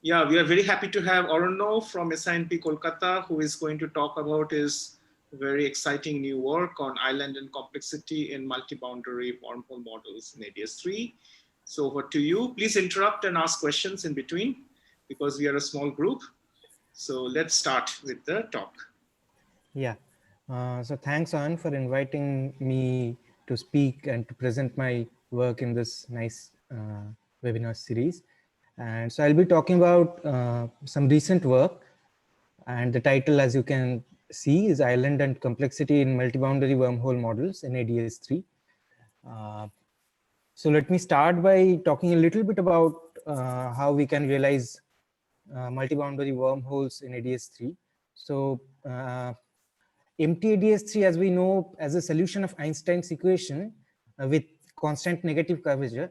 Yeah, we are very happy to have Arno from SINP Kolkata, who is going to talk about his very exciting new work on island and complexity in multi-boundary wormhole models in ADS3. So over to you. Please interrupt and ask questions in between because we are a small group. So let's start with the talk. Yeah. So thanks, An, for inviting me to speak and to present my work in this nice webinar series. And so I'll be talking about some recent work. And the title, as you can see, is Island and Complexity in Multi-Boundary Wormhole Models in ADS3. Uh, so let me start by talking a little bit about how we can realize multi-boundary wormholes in ADS3. So MTADS3, as we know, as a solution of Einstein's equation with constant negative curvature,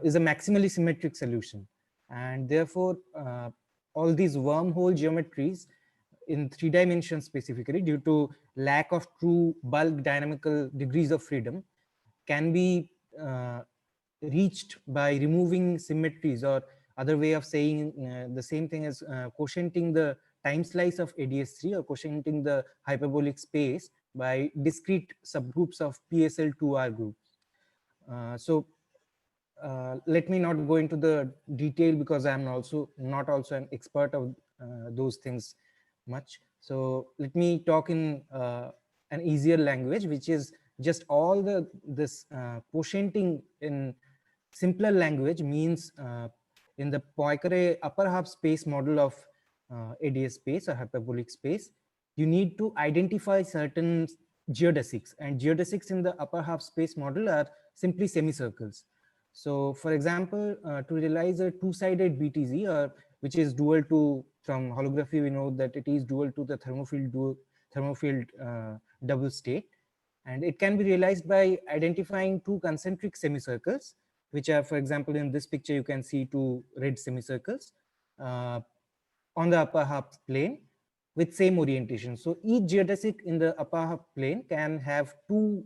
is a maximally symmetric solution. And therefore, all these wormhole geometries in 3 dimensions specifically, due to lack of true bulk dynamical degrees of freedom, can be reached by removing symmetries, or other way of saying the same thing as quotienting the time slice of ADS3 or quotienting the hyperbolic space by discrete subgroups of PSL2R groups. Let me not go into the detail because I'm also not also an expert of those things much. So let me talk in an easier language, which is just all this quotienting in simpler language means in the Poincare upper half space model of ADS space or hyperbolic space, you need to identify certain geodesics, and geodesics in the upper half space model are simply semicircles. So for example, to realize a two-sided BTZ, which is dual to, from holography, we know that it is dual to the thermofield double state. And it can be realized by identifying two concentric semicircles, which are, for example, in this picture, you can see two red semicircles uh, on the upper half plane with same orientation. So each geodesic in the upper half plane can have two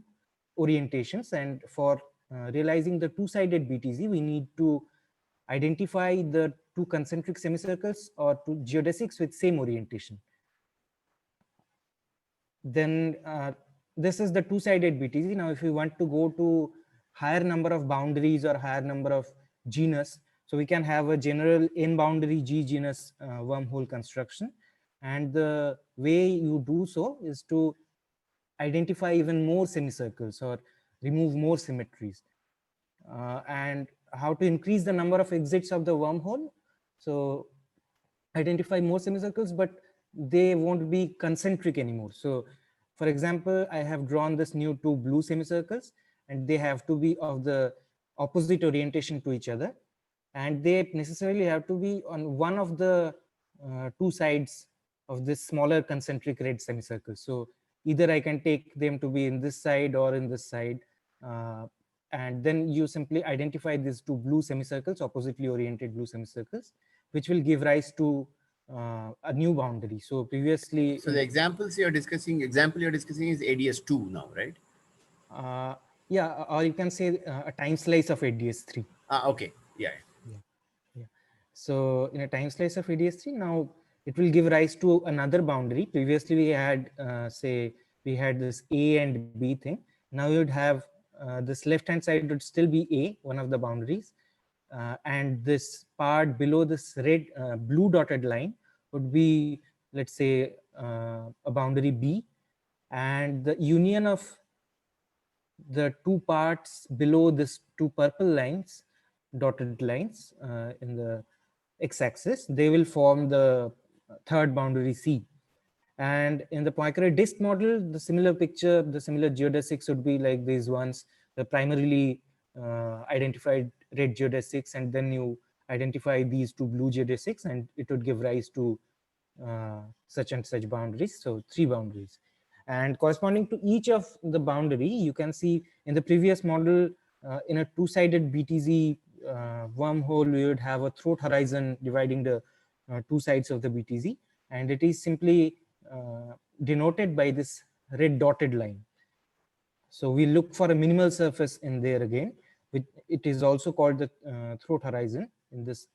orientations, and for realizing the two-sided BTZ, we need to identify the two concentric semicircles or two geodesics with same orientation. Then this is the two-sided BTZ. Now, if we want to go to higher number of boundaries or higher number of genus, so we can have a general n-boundary G genus wormhole construction. And the way you do so is to identify even more semicircles or remove more symmetries. And how to increase the number of exits of the wormhole? So identify more semicircles, but they won't be concentric anymore. So for example, I have drawn this new two blue semicircles, and they have to be of the opposite orientation to each other. And they necessarily have to be on one of the two sides of this smaller concentric red semicircle. So either I can take them to be in this side or in this side. Uh, and then you simply identify these two blue semicircles, oppositely oriented blue semicircles, which will give rise to a new boundary. So previously, So the example you're discussing is ADS2 now, right? uh, yeah, or you can say a time slice of ADS3. Okay, yeah. Yeah, yeah. So in a time slice of ADS3, now it will give rise to another boundary. Previously, we had say we had this A and B thing. Now you would have this left-hand side would still be A, one of the boundaries, and this part below this red blue dotted line would be, let's say, a boundary B, and the union of the two parts below this two purple lines, dotted lines in the x-axis, they will form the third boundary C. And in the Poincare disk model, the similar picture, the similar geodesics would be like these ones, the primarily identified red geodesics, and then you identify these two blue geodesics, and it would give rise to such and such boundaries. So 3 boundaries. And corresponding to each of the boundary, you can see in the previous model, in a two-sided BTZ wormhole, we would have a throat horizon dividing the two sides of the BTZ, and it is simply denoted by this red dotted line. So we look for a minimal surface in there again. It is also called the throat horizon in this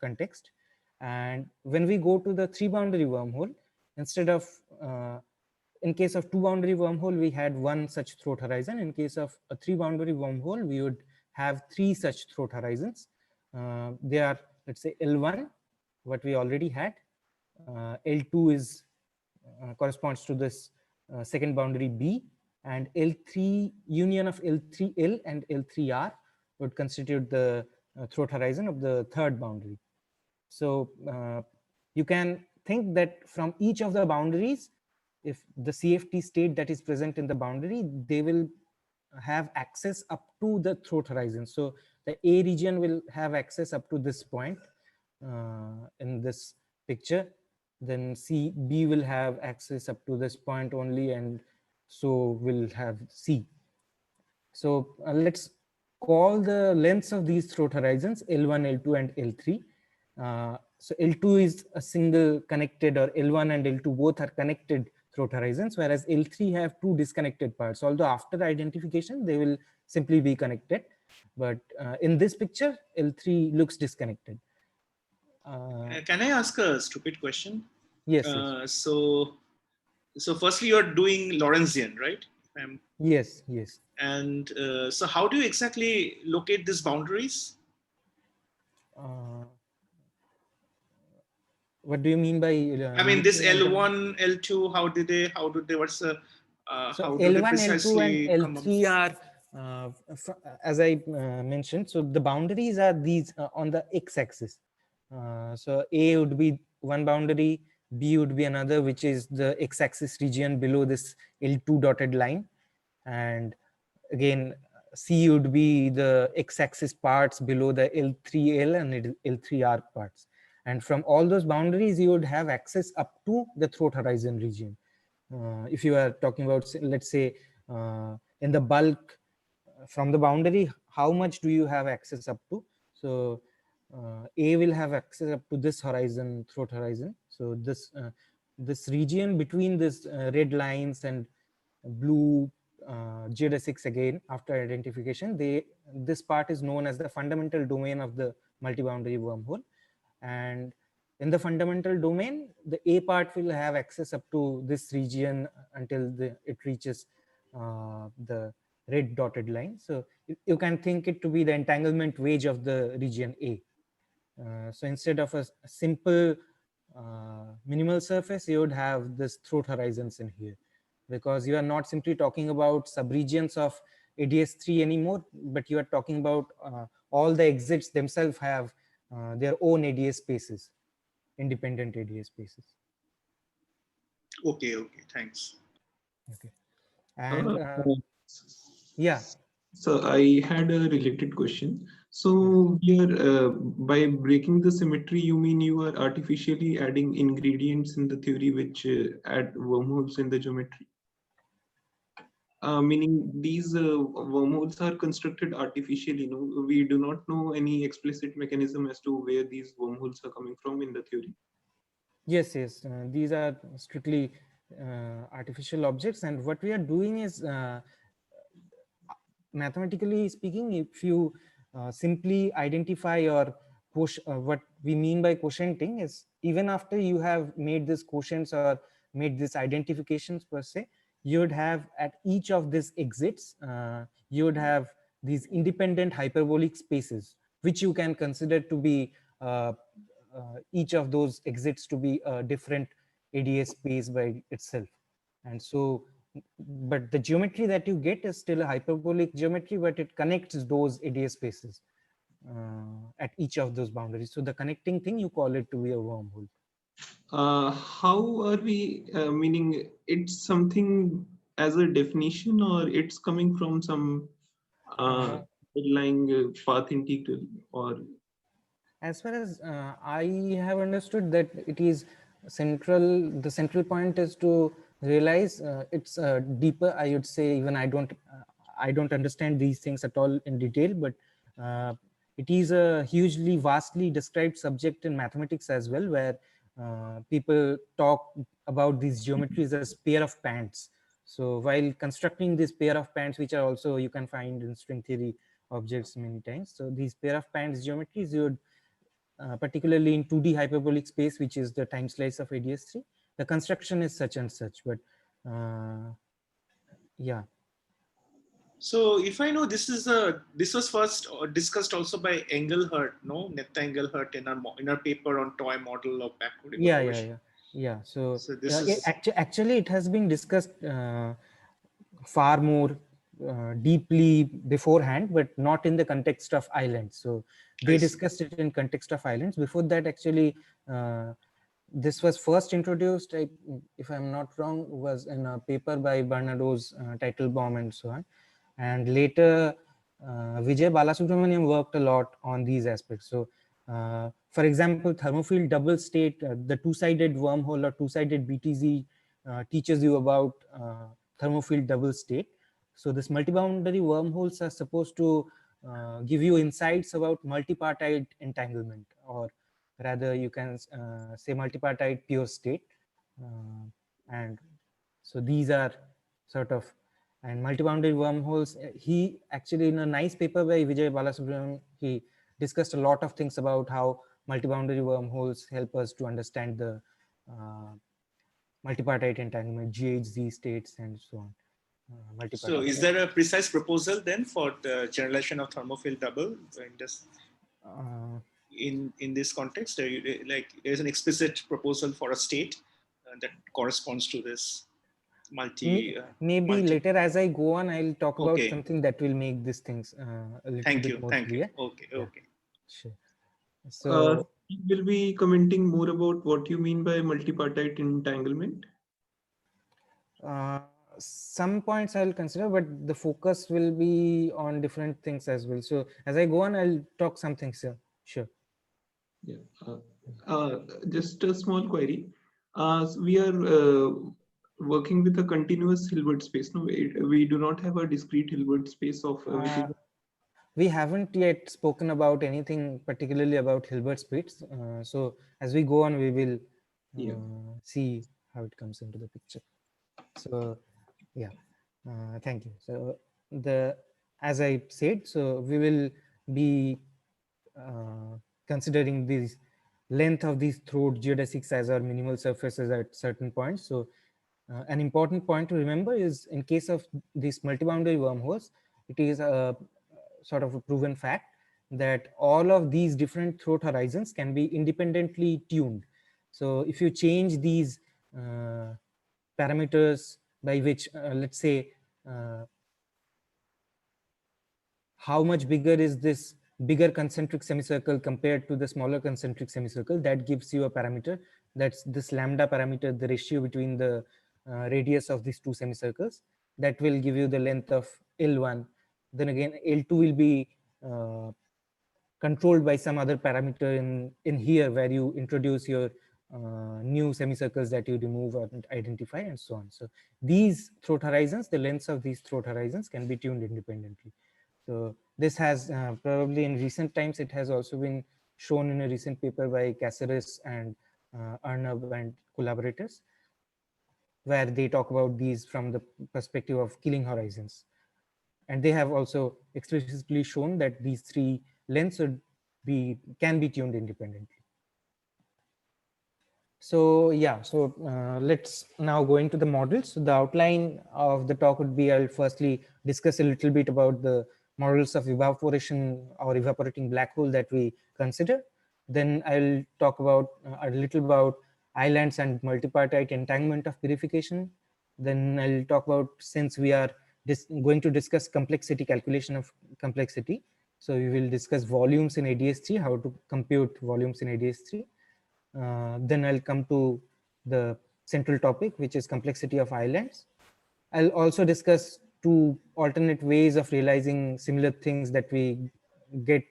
context. And when we go to the 3-boundary wormhole, instead of in case of 2-boundary wormhole, we had one such throat horizon. In case of a 3-boundary wormhole, we would have 3 such throat horizons. They are, let's say, L1, what we already had. L2 is corresponds to this second boundary B, and L3 union of L3L and L3R would constitute the throat horizon of the third boundary. So you can think that from each of the boundaries, if the CFT state that is present in the boundary, they will have access up to the throat horizon. So the A region will have access up to this point in this picture. Then B will have access up to this point only, and so will have C. So let's call the lengths of these throat horizons L1, L2, and L3. So L2 is a single connected, or L1 and L2 both are connected throat horizons, whereas L3 have 2 disconnected parts. Although after identification, they will simply be connected. But in this picture, L3 looks disconnected. Can I ask a stupid question? Yes. So firstly, you're doing Lorentzian, right? Yes. And so how do you exactly locate these boundaries? What do you mean by? I mean, this L1, L2, how did they, what's the, so how L1, do they precisely L2, and L3 are, as I mentioned, so the boundaries are these on the x-axis. So A would be one boundary, B would be another, which is the x-axis region below this L2 dotted line. And again, C would be the x-axis parts below the L3L and L3R parts. And from all those boundaries, you would have access up to the throat horizon region. If you are talking about, let's say, in the bulk from the boundary, how much do you have access up to? So A will have access up to this horizon, throat horizon. So this region between this red lines and blue geodesics, again, after identification, this part is known as the fundamental domain of the multi-boundary wormhole. And in the fundamental domain, the A part will have access up to this region until it reaches the red dotted line. So you can think it to be the entanglement wedge of the region A. So instead of a simple minimal surface, you would have this throat horizons in here, because you are not simply talking about subregions of ADS3 anymore, but you are talking about all the exits themselves have their own ADS spaces, independent ADS spaces. Okay, thanks. Okay. And yeah. So I had a related question. So here, by breaking the symmetry, you mean you are artificially adding ingredients in the theory which add wormholes in the geometry? Meaning these wormholes are constructed artificially. We do not know any explicit mechanism as to where these wormholes are coming from in the theory. Yes. These are strictly artificial objects, and what we are doing is, mathematically speaking, if you simply identify or push, what we mean by quotienting is, even after you have made this quotients or made this identifications per se, you would have at each of these exits, you would have these independent hyperbolic spaces, which you can consider to be each of those exits to be a different ADS space by itself. And so, but the geometry that you get is still a hyperbolic geometry, but it connects those ADS spaces at each of those boundaries. So the connecting thing, you call it to be a wormhole. How are we, meaning it's something as a definition, or it's coming from some underlying path integral? Or as far as I have understood, that it is central, the central point is to realize it's deeper, I would say. Even I don't understand these things at all in detail, but it is a hugely vastly described subject in mathematics as well, where people talk about these geometries as pair of pants. So while constructing this pair of pants, which are also you can find in string theory objects many times, so these pair of pants geometries, you would particularly in 2D hyperbolic space, which is the time slice of ADS3. The construction is such and such, but yeah. So if I know this was first discussed also by Engelhardt, no, Netta Engelhardt in her paper on toy model of backward evaporation. Yeah. So, So this is actually it has been discussed far more deeply beforehand, but not in the context of islands. So they discussed it in context of islands. Before that, actually, this was first introduced, if I'm not wrong, was in a paper by Bernadotte, Teitelbaum, and so on. And later, Vijay Balasubramaniam worked a lot on these aspects. So, for example, thermofield double state, the two-sided wormhole or two-sided BTZ teaches you about thermofield double state. So this multi-boundary wormholes are supposed to give you insights about multipartite entanglement, or rather you can say multipartite pure state. And so these are sort of, and multi-boundary wormholes, he actually, in a nice paper by Vijay Balasubramanian, he discussed a lot of things about how multi-boundary wormholes help us to understand the multipartite entanglement, GHZ states, and so on. So is there a precise proposal then for the generalization of thermophile double in this in this context? Like there's an explicit proposal for a state that corresponds to this maybe later as I go on, I'll talk about something that will make these things a little bit more clear. Okay. Sure. So will be commenting more about what you mean by multipartite entanglement. Some points I'll consider, but the focus will be on different things as well. So as I go on, I'll talk some things here. Sure. Yeah. Just a small query. We are working with a continuous Hilbert space. No, we do not have a discrete Hilbert space of. We haven't yet spoken about anything particularly about Hilbert space. So as we go on, we will see how it comes into the picture. So yeah, thank you. So as I said, so we will be considering this length of these throat geodesics as our minimal surfaces at certain points. So an important point to remember is, in case of these multi-boundary wormholes, it is a sort of a proven fact that all of these different throat horizons can be independently tuned. So if you change these parameters by which, let's say, how much bigger is this bigger concentric semicircle compared to the smaller concentric semicircle, that gives you a parameter. That's this lambda parameter, the ratio between the radius of these two semicircles, that will give you the length of L1. Then again, L2 will be controlled by some other parameter in here, where you introduce your new semicircles that you remove or identify, and so on. So these throat horizons, the lengths of these throat horizons can be tuned independently. So this has probably in recent times, it has also been shown in a recent paper by Caceres and Arnab and collaborators, where they talk about these from the perspective of killing horizons. And they have also explicitly shown that these three lengths can be tuned independently. So yeah, so let's now go into the models. So the outline of the talk would be, I'll firstly discuss a little bit about the models of evaporation or evaporating black hole that we consider. Then I'll talk about a little about islands and multipartite entanglement of purification. Then I'll talk about, since we are going to discuss complexity, calculation of complexity, so we will discuss volumes in ADS3, how to compute volumes in ADS3. Then I'll come to the central topic, which is complexity of islands. I'll also discuss two alternate ways of realizing similar things that we get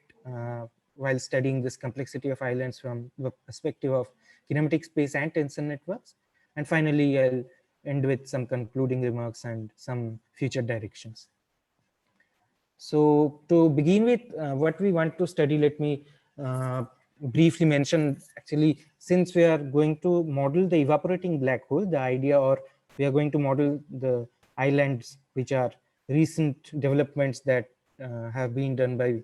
while studying this complexity of islands from the perspective of kinematic space and tensor networks. And finally, I'll end with some concluding remarks and some future directions. So to begin with, what we want to study, let me briefly mention, actually, since we are going to model the evaporating black hole, the idea, or we are going to model the islands, which are recent developments that have been done by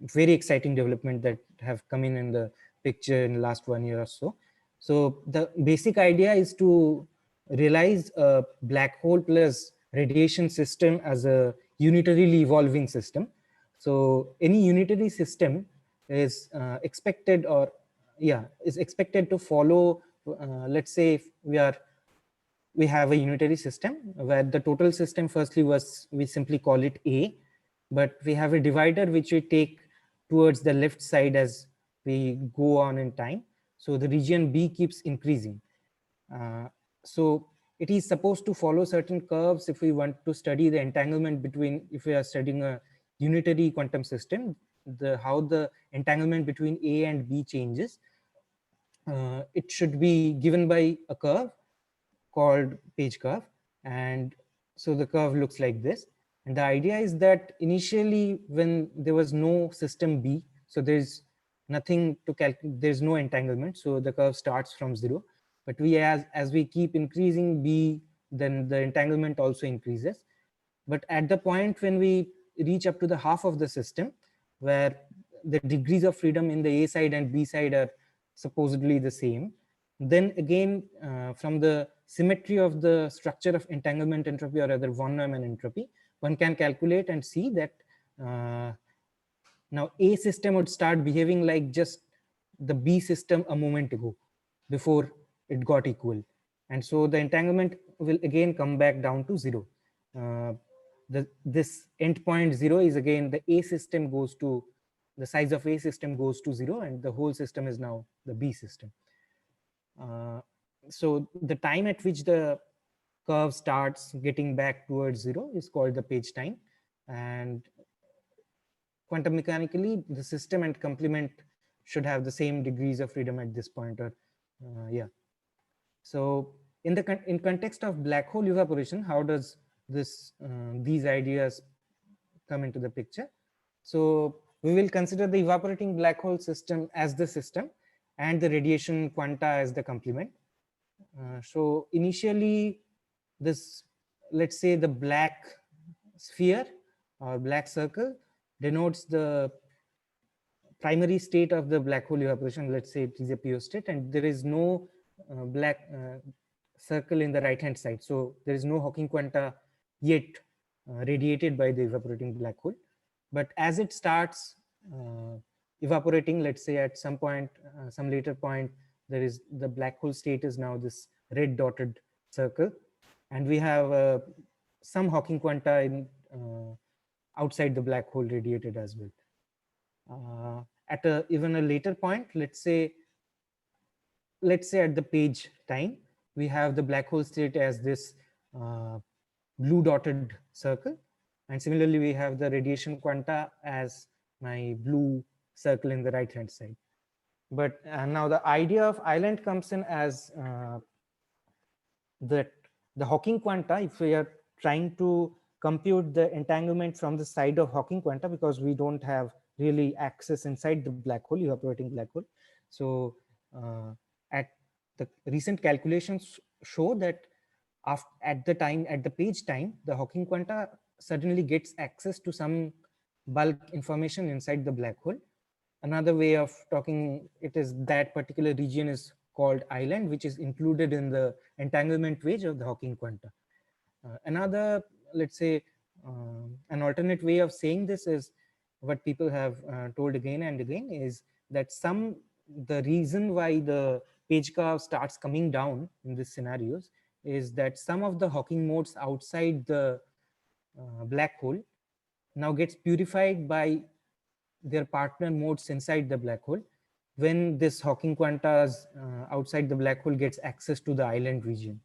very exciting development that have come in the picture in the last 1 year or so. So the basic idea is to realize a black hole plus radiation system as a unitarily evolving system. So any unitary system is expected, or is expected to follow, let's say if we have a unitary system where the total system firstly we simply call it A, but we have a divider which we take towards the left side as we go on in time. So the region B keeps increasing. So it is supposed to follow certain curves if we want to study the entanglement between, if we are studying a unitary quantum system, how the entanglement between A and B changes. It should be given by a curve called page curve. And so the curve looks like this. And the idea is that initially when there was no system B, so there's nothing to calculate, there's no entanglement. So the curve starts from 0. But as we keep increasing B, then the entanglement also increases. But at the point when we reach up to the half of the system, where the degrees of freedom in the A side and B side are supposedly the same, then again, from the symmetry of the structure of entanglement entropy, or rather von Neumann entropy, one can calculate and see that now A system would start behaving like just the B system a moment ago, before it got equal. And so the entanglement will again come back down to 0. This endpoint 0 is again the A system goes to, the size of A system goes to 0, and the whole system is now the B system. So the time at which the curve starts getting back towards 0 is called the page time. And quantum mechanically, the system and complement should have the same degrees of freedom at this point, or So in context of black hole evaporation, how does these ideas come into the picture? So we will consider the evaporating black hole system as the system and the radiation quanta as the complement. So initially this, let's say the black sphere or black circle denotes the primary state of the black hole evaporation. Let's say it is a pure state, and there is no black circle in the right hand side. So there is no Hawking quanta yet radiated by the evaporating black hole. But as it starts evaporating, let's say at some point, some later point, there is the black hole state is now this red dotted circle, and we have some Hawking quanta in outside the black hole radiated as well. At even a later point, let's say at the page time, we have the black hole state as this blue dotted circle, and similarly we have the radiation quanta as my blue circle in the right hand side. But now the idea of island comes in as that the Hawking quanta, if we are trying to compute the entanglement from the side of Hawking quanta, because we don't have really access inside the black hole, evaporating black hole. So at the recent calculations show that at the page time, the Hawking quanta suddenly gets access to some bulk information inside the black hole. Another way of talking it is that particular region is called island, which is included in the entanglement wedge of the Hawking quanta. Another, let's say, an alternate way of saying this is what people have told again and again, is that the reason why the page curve starts coming down in these scenarios is that some of the Hawking modes outside the black hole now gets purified by their partner modes inside the black hole when this Hawking quantas outside the black hole gets access to the island region.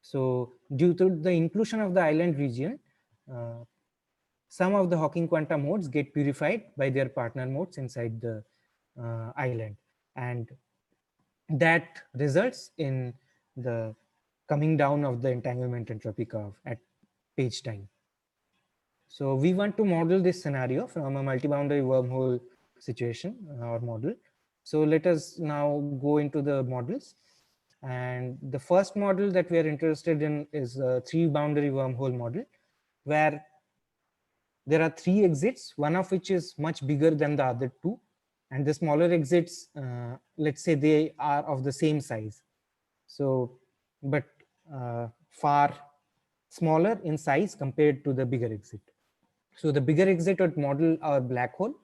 So due to the inclusion of the island region, some of the Hawking quanta modes get purified by their partner modes inside the island, and that results in the coming down of the entanglement entropy curve at page time. So we want to model this scenario from a multi-boundary wormhole situation or model. So let us now go into the models. And the first model that we are interested in is a 3-boundary wormhole model, where there are 3 exits, one of which is much bigger than the other 2. and the smaller exits, let's say they are of the same size. So, but far smaller in size compared to the bigger exit. So the bigger exit would model our black hole,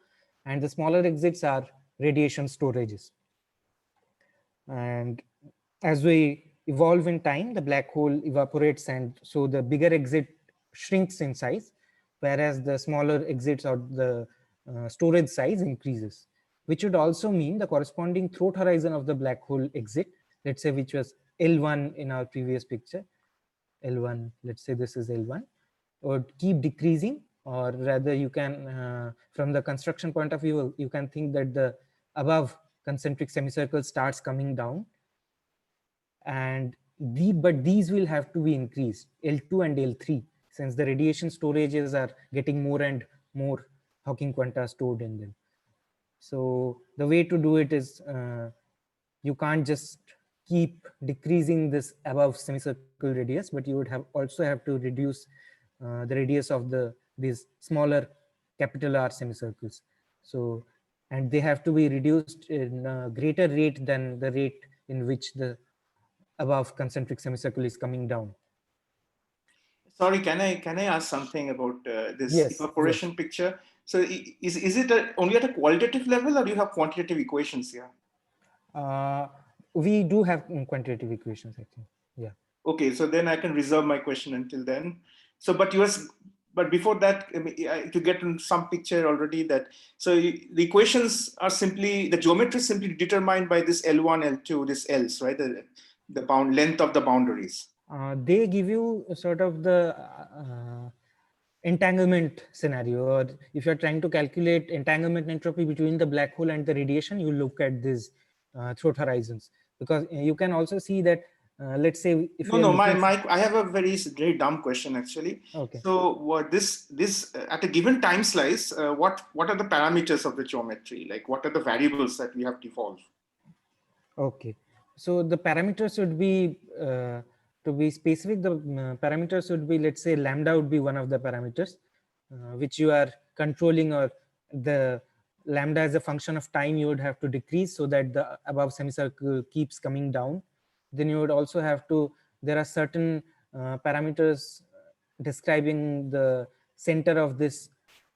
and the smaller exits are radiation storages. And as we evolve in time, the black hole evaporates, and so the bigger exit shrinks in size, whereas the smaller exits or the storage size increases, which would also mean the corresponding throat horizon of the black hole exit, let's say, which was L1 in our previous picture, L1, let's say this is L1, would keep decreasing, or rather you can, from the construction point of view, you can think that the above concentric semicircle starts coming down, and but these will have to be increased, L2 and L3, since the radiation storages are getting more and more Hawking quanta stored in them. So the way to do it is, you can't just keep decreasing this above semicircle radius, but you would also have to reduce the radius of these smaller capital R semicircles. So, and they have to be reduced in a greater rate than the rate in which the above concentric semicircle is coming down. Sorry, can I ask something about this Yes, evaporation yes. picture? So is it only at a qualitative level, or do you have quantitative equations here? We do have quantitative equations, I think. Yeah. Okay, so then I can reserve my question until then. So, but before that, I mean, to get some picture already that, so the equations are simply, the geometry is simply determined by this L1, L2, this L's, right? The bound length of the boundaries. They give you a sort of the entanglement scenario, or if you're trying to calculate entanglement entropy between the black hole and the radiation, you look at these throat horizons, because you can also see that, let's say if No, I have a very dumb question actually. Okay. So what this at a given time slice, what are the parameters of the geometry? Like what are the variables that we have to evolve? Okay, so the parameters would be, to be specific, the parameters would be, let's say lambda would be one of the parameters which you are controlling, or the lambda as a function of time you would have to decrease so that the above semicircle keeps coming down. Then you would also have to, there are certain parameters describing the center of this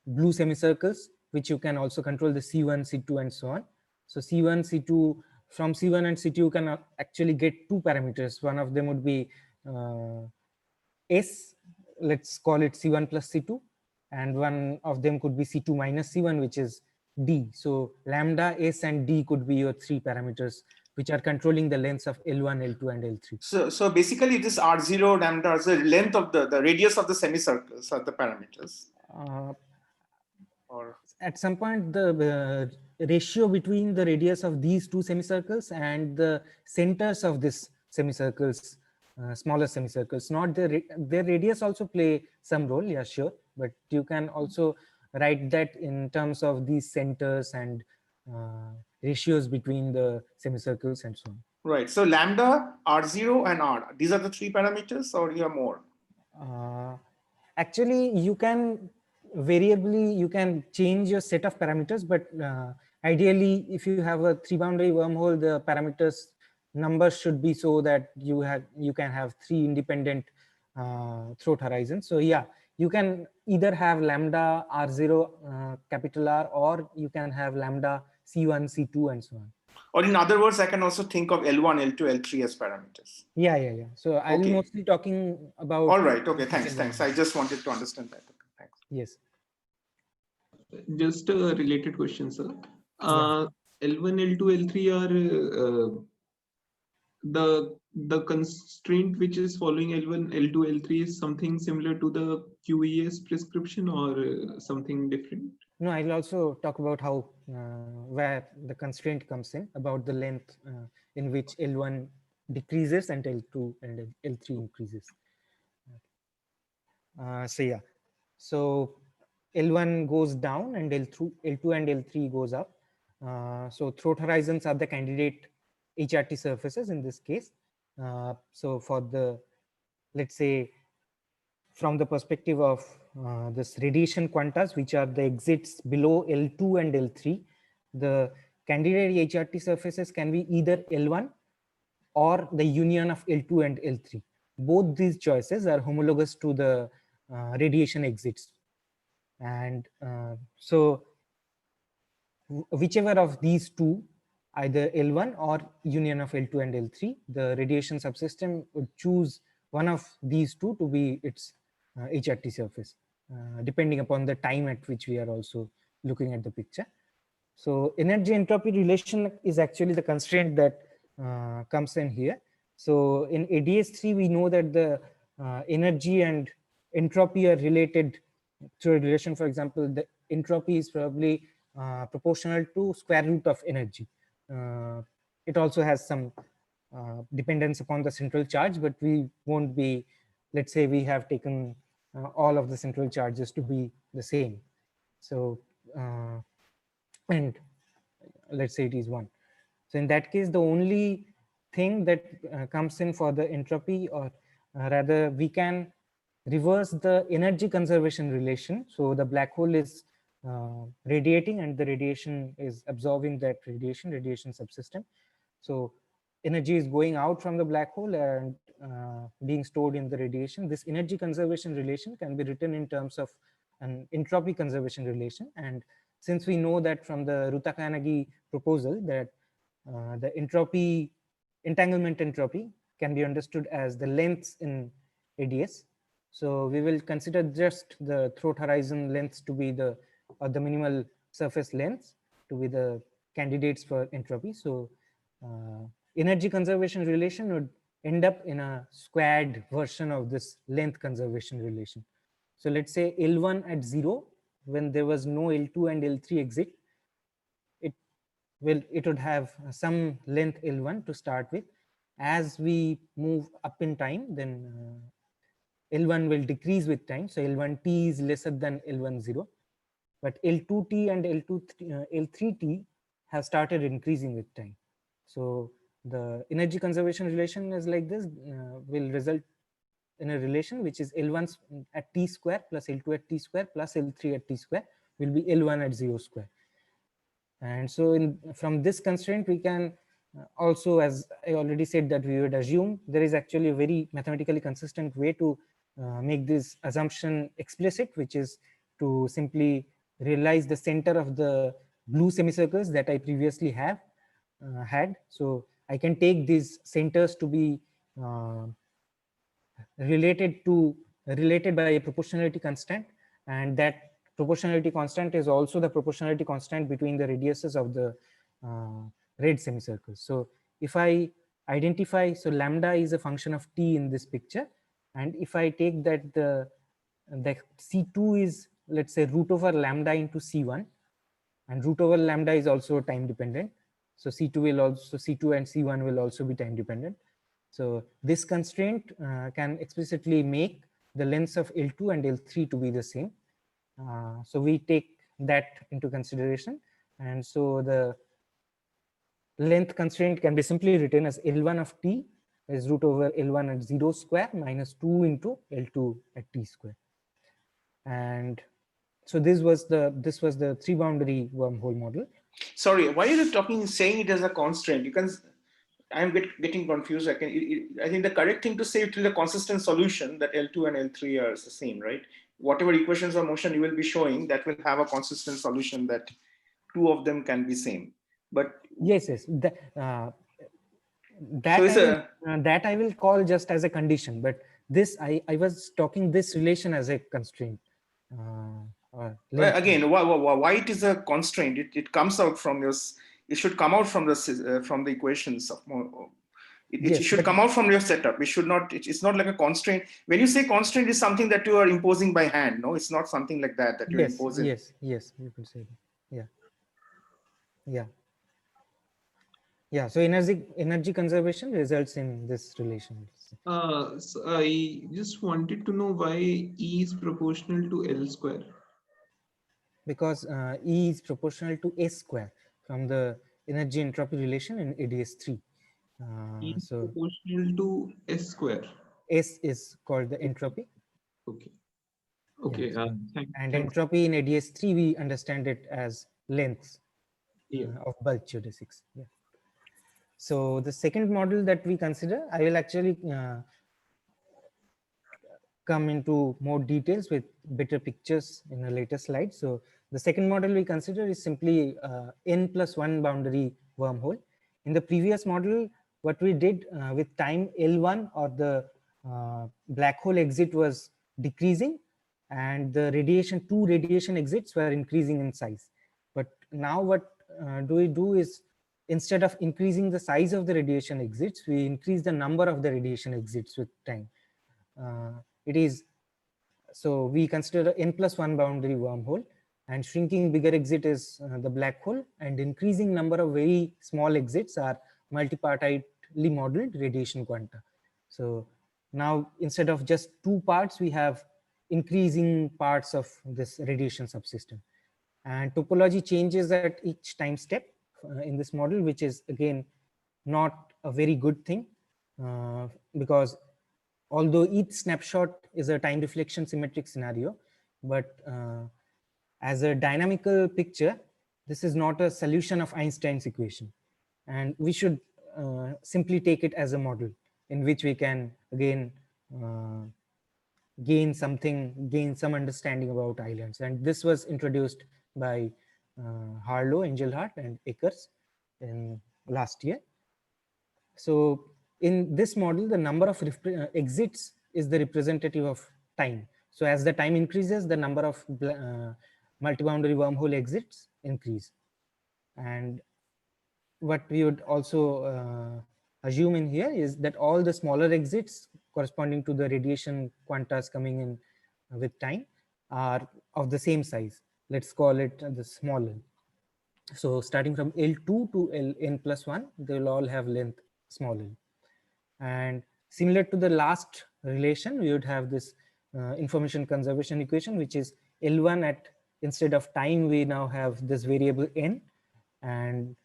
blue semicircles, which you can also control, the C1, C2 and so on. So C1, C2, from C1 and C2 you can actually get two parameters. One of them would be S, let's call it C1 plus C2, and one of them could be C2 minus C1, which is D. So lambda, S and D could be your three parameters which are controlling the lengths of L1, L2 and L3. So basically this R0 lambda is the length of the radius of the semicircles are the parameters. Or at some point the ratio between the radius of these two semicircles and the centers of this semicircles, smaller semicircles, not their radius also play some role, yeah, sure, but you can also write that in terms of these centers and ratios between the semicircles and so on. Right, so lambda, R0 and R, these are the three parameters, or you have more? Actually you can variably, you can change your set of parameters, but ideally if you have a three boundary wormhole, the parameters numbers should be so that you can have three independent throat horizons. So yeah, you can either have lambda R0 capital R, or you can have lambda C1, C2 and so on. Or in other words, I can also think of L1, L2, L3 as parameters. Yeah. So I'll be mostly talking about. All right, okay, thanks. I just wanted to understand that. Okay, thanks. Yes. Just a related question, sir. L1, L2, L3 are the constraint which is following L1, L2, L3 is something similar to the QES prescription, or something different? No, I'll also talk about how where the constraint comes in, about the length in which L1 decreases and L2 and L3 increases. So yeah, so L1 goes down and L2 and L3 goes up. So throat horizons are the candidate HRT surfaces in this case. So for the, let's say, from the perspective of this radiation quantas, which are the exits below L2 and L3, the candidate HRT surfaces can be either L1 or the union of L2 and L3. Both these choices are homologous to the radiation exits. And so whichever of these two, either L1 or union of L2 and L3, the radiation subsystem would choose one of these two to be its HRT surface, depending upon the time at which we are also looking at the picture. So energy entropy relation is actually the constraint that comes in here. So in ADS3, we know that the energy and entropy are related through a relation. For example, the entropy is probably proportional to square root of energy. It also has some dependence upon the central charge, but we won't be, let's say we have taken all of the central charges to be the same. So, and let's say it is 1. So in that case, the only thing that comes in for the entropy, or rather we can reverse the energy conservation relation. So the black hole is radiating and the radiation is absorbing that radiation subsystem. So energy is going out from the black hole and being stored in the radiation. This energy conservation relation can be written in terms of an entropy conservation relation. And since we know that from the Rutakanagi proposal that the entanglement entropy can be understood as the lengths in ADS. So we will consider just the throat horizon lengths to be the minimal surface lengths to be the candidates for entropy. So energy conservation relation would end up in a squared version of this length conservation relation. So let's say L1 at 0, when there was no L2 and L3 exit, it would have some length L1 to start with. As we move up in time, then L1 will decrease with time. So L1t is lesser than L10, but L2t and L3t have started increasing with time. So the energy conservation relation is like this, will result in a relation which is L1 at t square plus L2 at t square plus L3 at t square will be L1 at 0 square. And so from this constraint, we can also, as I already said, that we would assume there is actually a very mathematically consistent way to make this assumption explicit, which is to simply realize the center of the blue semicircles that I previously had. So I can take these centers to be related by a proportionality constant, and that proportionality constant is also the proportionality constant between the radiuses of the red semicircles. So if I identify, so lambda is a function of t in this picture, and if I take that the C2 is, let's say, root over lambda into C1, and root over lambda is also time dependent. So C2 and C1 will also be time dependent. So this constraint can explicitly make the lengths of L2 and L3 to be the same. So we take that into consideration. And so the length constraint can be simply written as L1 of t is root over L1 at 0 square minus 2 into L2 at t square. And so this was the three boundary wormhole model. Sorry, why are you saying it as a constraint? You can, I'm getting confused. I think the correct thing to say it is a consistent solution that L2 and L3 are the same, right? Whatever equations of motion you will be showing, that will have a consistent solution that two of them can be same. But yes, that I will call just as a condition, but this I was talking this relation as a constraint. Again, why it is a constraint? It comes out from your. It should come out from the equations of more. It should come out from your setup. It should not. It's not like a constraint. When you say constraint, is something that you are imposing by hand. No, it's not something like that you're imposing. Yes, you could say that. Yeah. So energy conservation results in this relation. So I just wanted to know why E is proportional to L square. Because E is proportional to S square from the energy entropy relation in ADS3. E is proportional to S square. S is called the entropy. Okay. Okay. And entropy in ADS3, we understand it as length. of bulk geodesics. Yeah. So the second model that we consider, I will actually come into more details with better pictures in a later slide. So the second model we consider is simply n+1 boundary wormhole. In the previous model, what we did with time L1, or the black hole exit, was decreasing, and the two radiation exits were increasing in size. But now what do we do is, instead of increasing the size of the radiation exits, we increase the number of the radiation exits with time. It is, so we consider n+1 boundary wormhole, and shrinking bigger exit is the black hole, and increasing number of very small exits are multipartitely modeled radiation quanta. So now, instead of just two parts, we have increasing parts of this radiation subsystem, and topology changes at each time step in this model, which is again not a very good thing, because although each snapshot is a time reflection symmetric scenario, but as a dynamical picture, this is not a solution of Einstein's equation. And we should simply take it as a model in which we can again gain some understanding about islands. And this was introduced by Harlow, Engelhardt, and Akers in last year. So in this model, the number of exits is the representative of time. So as the time increases, the number of multi-boundary wormhole exits increase. And what we would also assume in here is that all the smaller exits corresponding to the radiation quantas coming in with time are of the same size. Let's call it the small L. So starting from L2 to Ln+1, they will all have length small l. And similar to the last relation, we would have this information conservation equation, which is L1 at, instead of time, we now have this variable n, and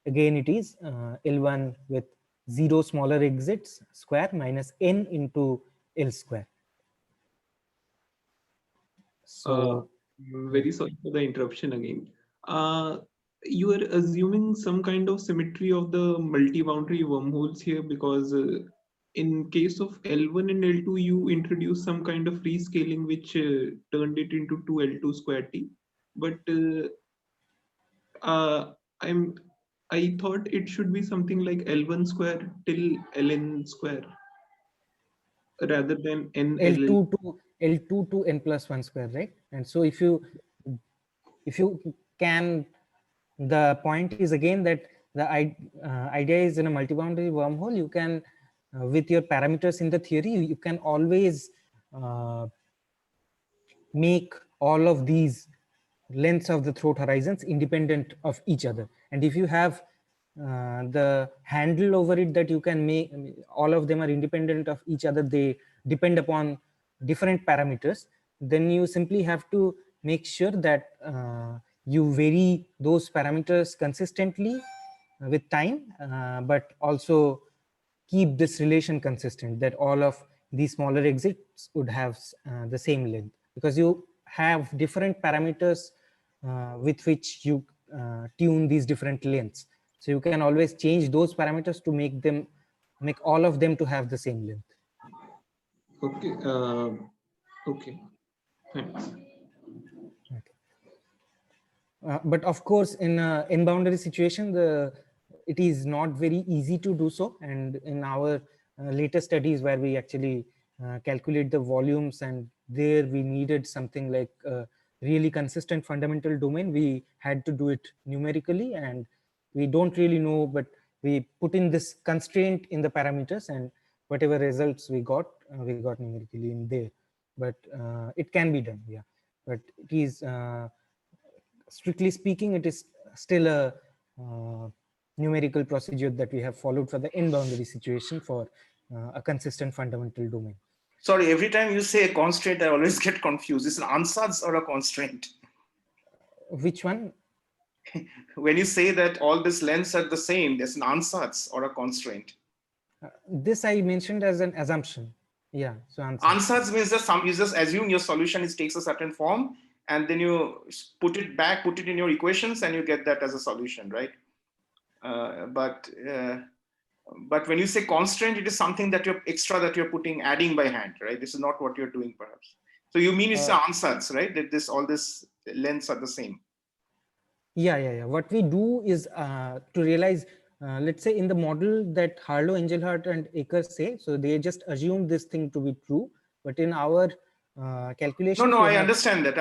again it is L1 with 0 smaller exits square minus n into L square. So very sorry for the interruption again. You are assuming some kind of symmetry of the multi-boundary wormholes here, because in case of L1 and L2, you introduce some kind of rescaling which turned it into 2L2 square T. But I thought it should be something like L1 square till Ln square rather than n L2 to n+1 square, right? And so if you can, the point is again that the idea is, in a multi-boundary wormhole, you can with your parameters in the theory, you can always make all of these lengths of the throat horizons independent of each other. And if you have the handle over it that you can make, all of them are independent of each other, they depend upon different parameters, then you simply have to make sure that you vary those parameters consistently with time, but also keep this relation consistent, that all of these smaller exits would have the same length, because you have different parameters with which you tune these different lengths. So you can always change those parameters to make all of them to have the same length. Okay. Okay. Thanks. But of course, in an n-boundary situation, it is not very easy to do so. And in our later studies, where we actually calculate the volumes, and there we needed something like a really consistent fundamental domain, we had to do it numerically, and we don't really know, but we put in this constraint in the parameters, and whatever results we got numerically in there. But it can be done, yeah. But it is, strictly speaking, it is still a numerical procedure that we have followed for the n-boundary situation for a consistent fundamental domain. Sorry, every time you say a constraint, I always get confused. Is it an ansatz or a constraint? Which one? When you say that all these lengths are the same, there's an ansatz or a constraint. This I mentioned as an assumption. Yeah. So ansatz means that you just assume your solution takes a certain form, and then you put it in your equations, and you get that as a solution, right? But when you say constraint, it is something that you're extra that you're adding by hand, right? This is not what you're doing, perhaps. So you mean it's the ansatz, right? That all this lengths are the same. Yeah. What we do is to realize, let's say in the model that Harlow, Engelhardt, and Akers say, so they just assume this thing to be true, but in our calculations, No, I understand that.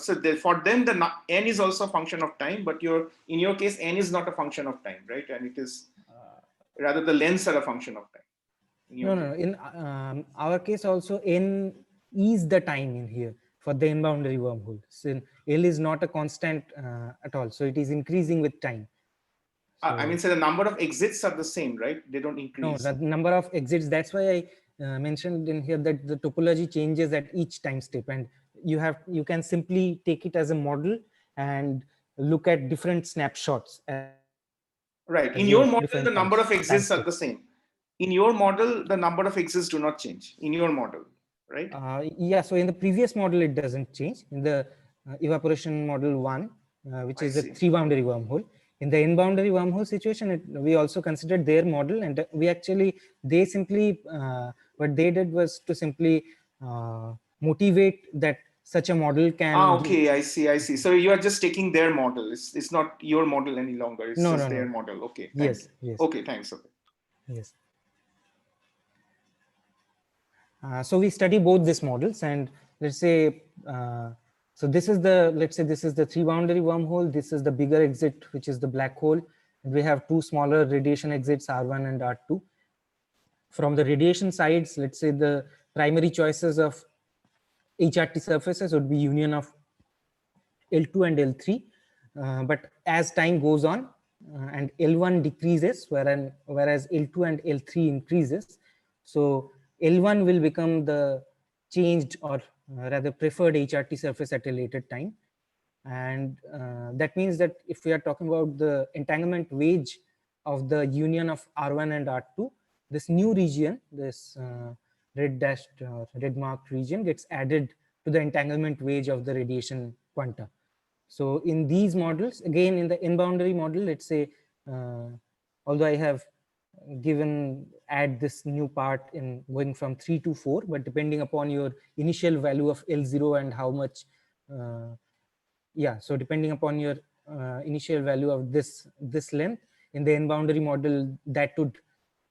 So for them, the n is also a function of time, but in your case, n is not a function of time, right? And it is rather the lengths are a function of time. No. In our case also, n is the time in here for the n-boundary wormhole. So L is not a constant at all. So it is increasing with time. So, I mean, so the number of exits are the same, right? They don't increase. No, the number of exits. That's why I mentioned in here that the topology changes at each time step, and you can simply take it as a model and look at different snapshots. Right. In your model, the number of exits are the same. In your model, the number of exits do not change. In your model, right? Yeah. So in the previous model, it doesn't change. In the evaporation model 1, which is a 3-boundary wormhole. In the n-boundary wormhole situation, we also considered their model, and they simply what they did was to simply motivate that such a model can. Okay, I see. So you are just taking their model. It's not your model any longer. It's just their model. Okay. Yes. Okay, thanks. Okay. Yes. So we study both these models, and let's say, so this is let's say this is the 3-boundary wormhole. This is the bigger exit, which is the black hole. And we have 2 smaller radiation exits, R1 and R2. From the radiation sides, let's say the primary choices of HRT surfaces would be union of L2 and L3. But as time goes on and L1 decreases, whereas L2 and L3 increases, so L1 will become the changed or rather preferred HRT surface at a later time. And that means that if we are talking about the entanglement wedge of the union of R1 and R2, this new region, this red dashed red marked region, gets added to the entanglement wedge of the radiation quanta. So in these models, again in the n-boundary model, let's say, although I have add this new part in going from 3 to 4, but depending upon your initial value of L0 and how much, so depending upon your initial value of this length in the n-boundary model, that would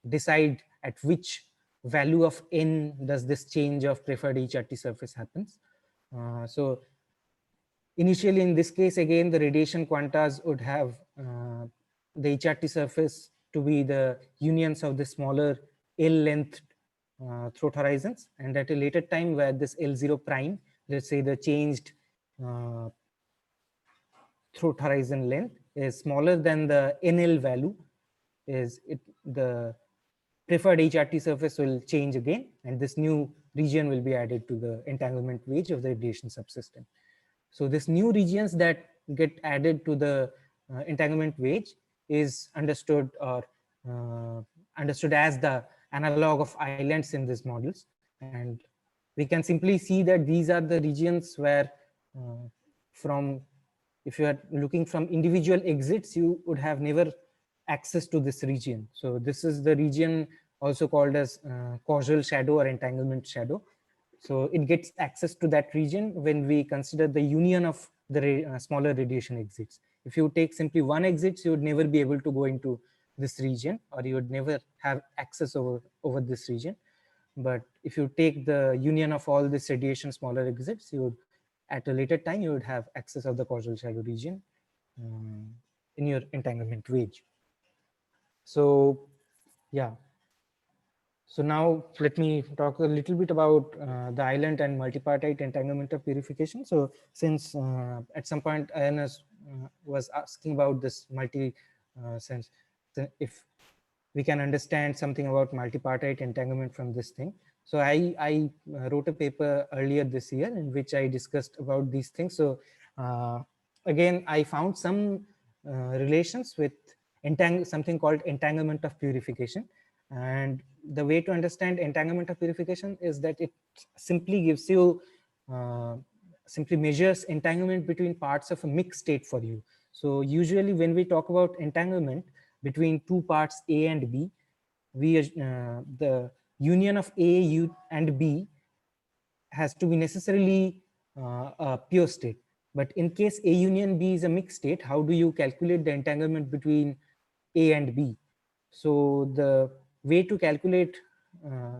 decide at which value of n does this change of preferred HRT surface happens. So initially in this case, again, the radiation quantas would have the HRT surface to be the unions of the smaller L-length throat horizons, and at a later time where this L0 prime, let's say the changed throat horizon length is smaller than the NL value, the preferred HRT surface will change again, and this new region will be added to the entanglement wedge of the radiation subsystem. So this new regions that get added to the entanglement wedge is understood as the analog of islands in these models. And we can simply see that these are the regions where if you are looking from individual exits, you would have never access to this region. So this is the region also called as causal shadow or entanglement shadow. So it gets access to that region when we consider the union of the smaller radiation exits. If you take simply one exit, you would never be able to go into this region, or you would never have access over this region. But if you take the union of all this radiation smaller exits, you would, at a later time, you would have access of the causal shadow region in your entanglement wedge. So yeah. So now let me talk a little bit about the island and multipartite entanglement of purification. So since at some point INS was asking about this sense, if we can understand something about multipartite entanglement from this thing. So I wrote a paper earlier this year in which I discussed about these things. So again, I found some relations with something called entanglement of purification. And the way to understand entanglement of purification is that it simply gives you simply measures entanglement between parts of a mixed state for you. So usually when we talk about entanglement between two parts A and B, the union of A and B has to be necessarily a pure state. But in case A union B is a mixed state, how do you calculate the entanglement between A and B? So the way to calculate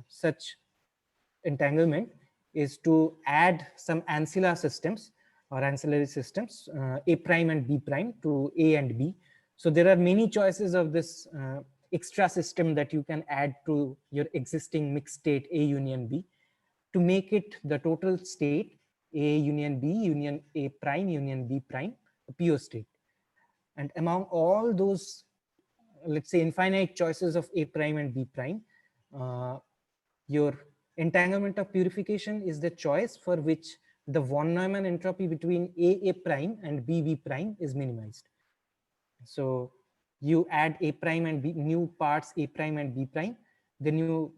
such entanglement is to add some ancilla systems or ancillary systems, A prime and B prime, to A and B. So there are many choices of this extra system that you can add to your existing mixed state A union B to make it the total state A union B union A prime union B prime, a pure state. And among all those, let's say, infinite choices of A prime and B prime, your entanglement of purification is the choice for which the von Neumann entropy between A prime and B prime is minimized. So you add A prime and B, new parts A prime and B prime, then you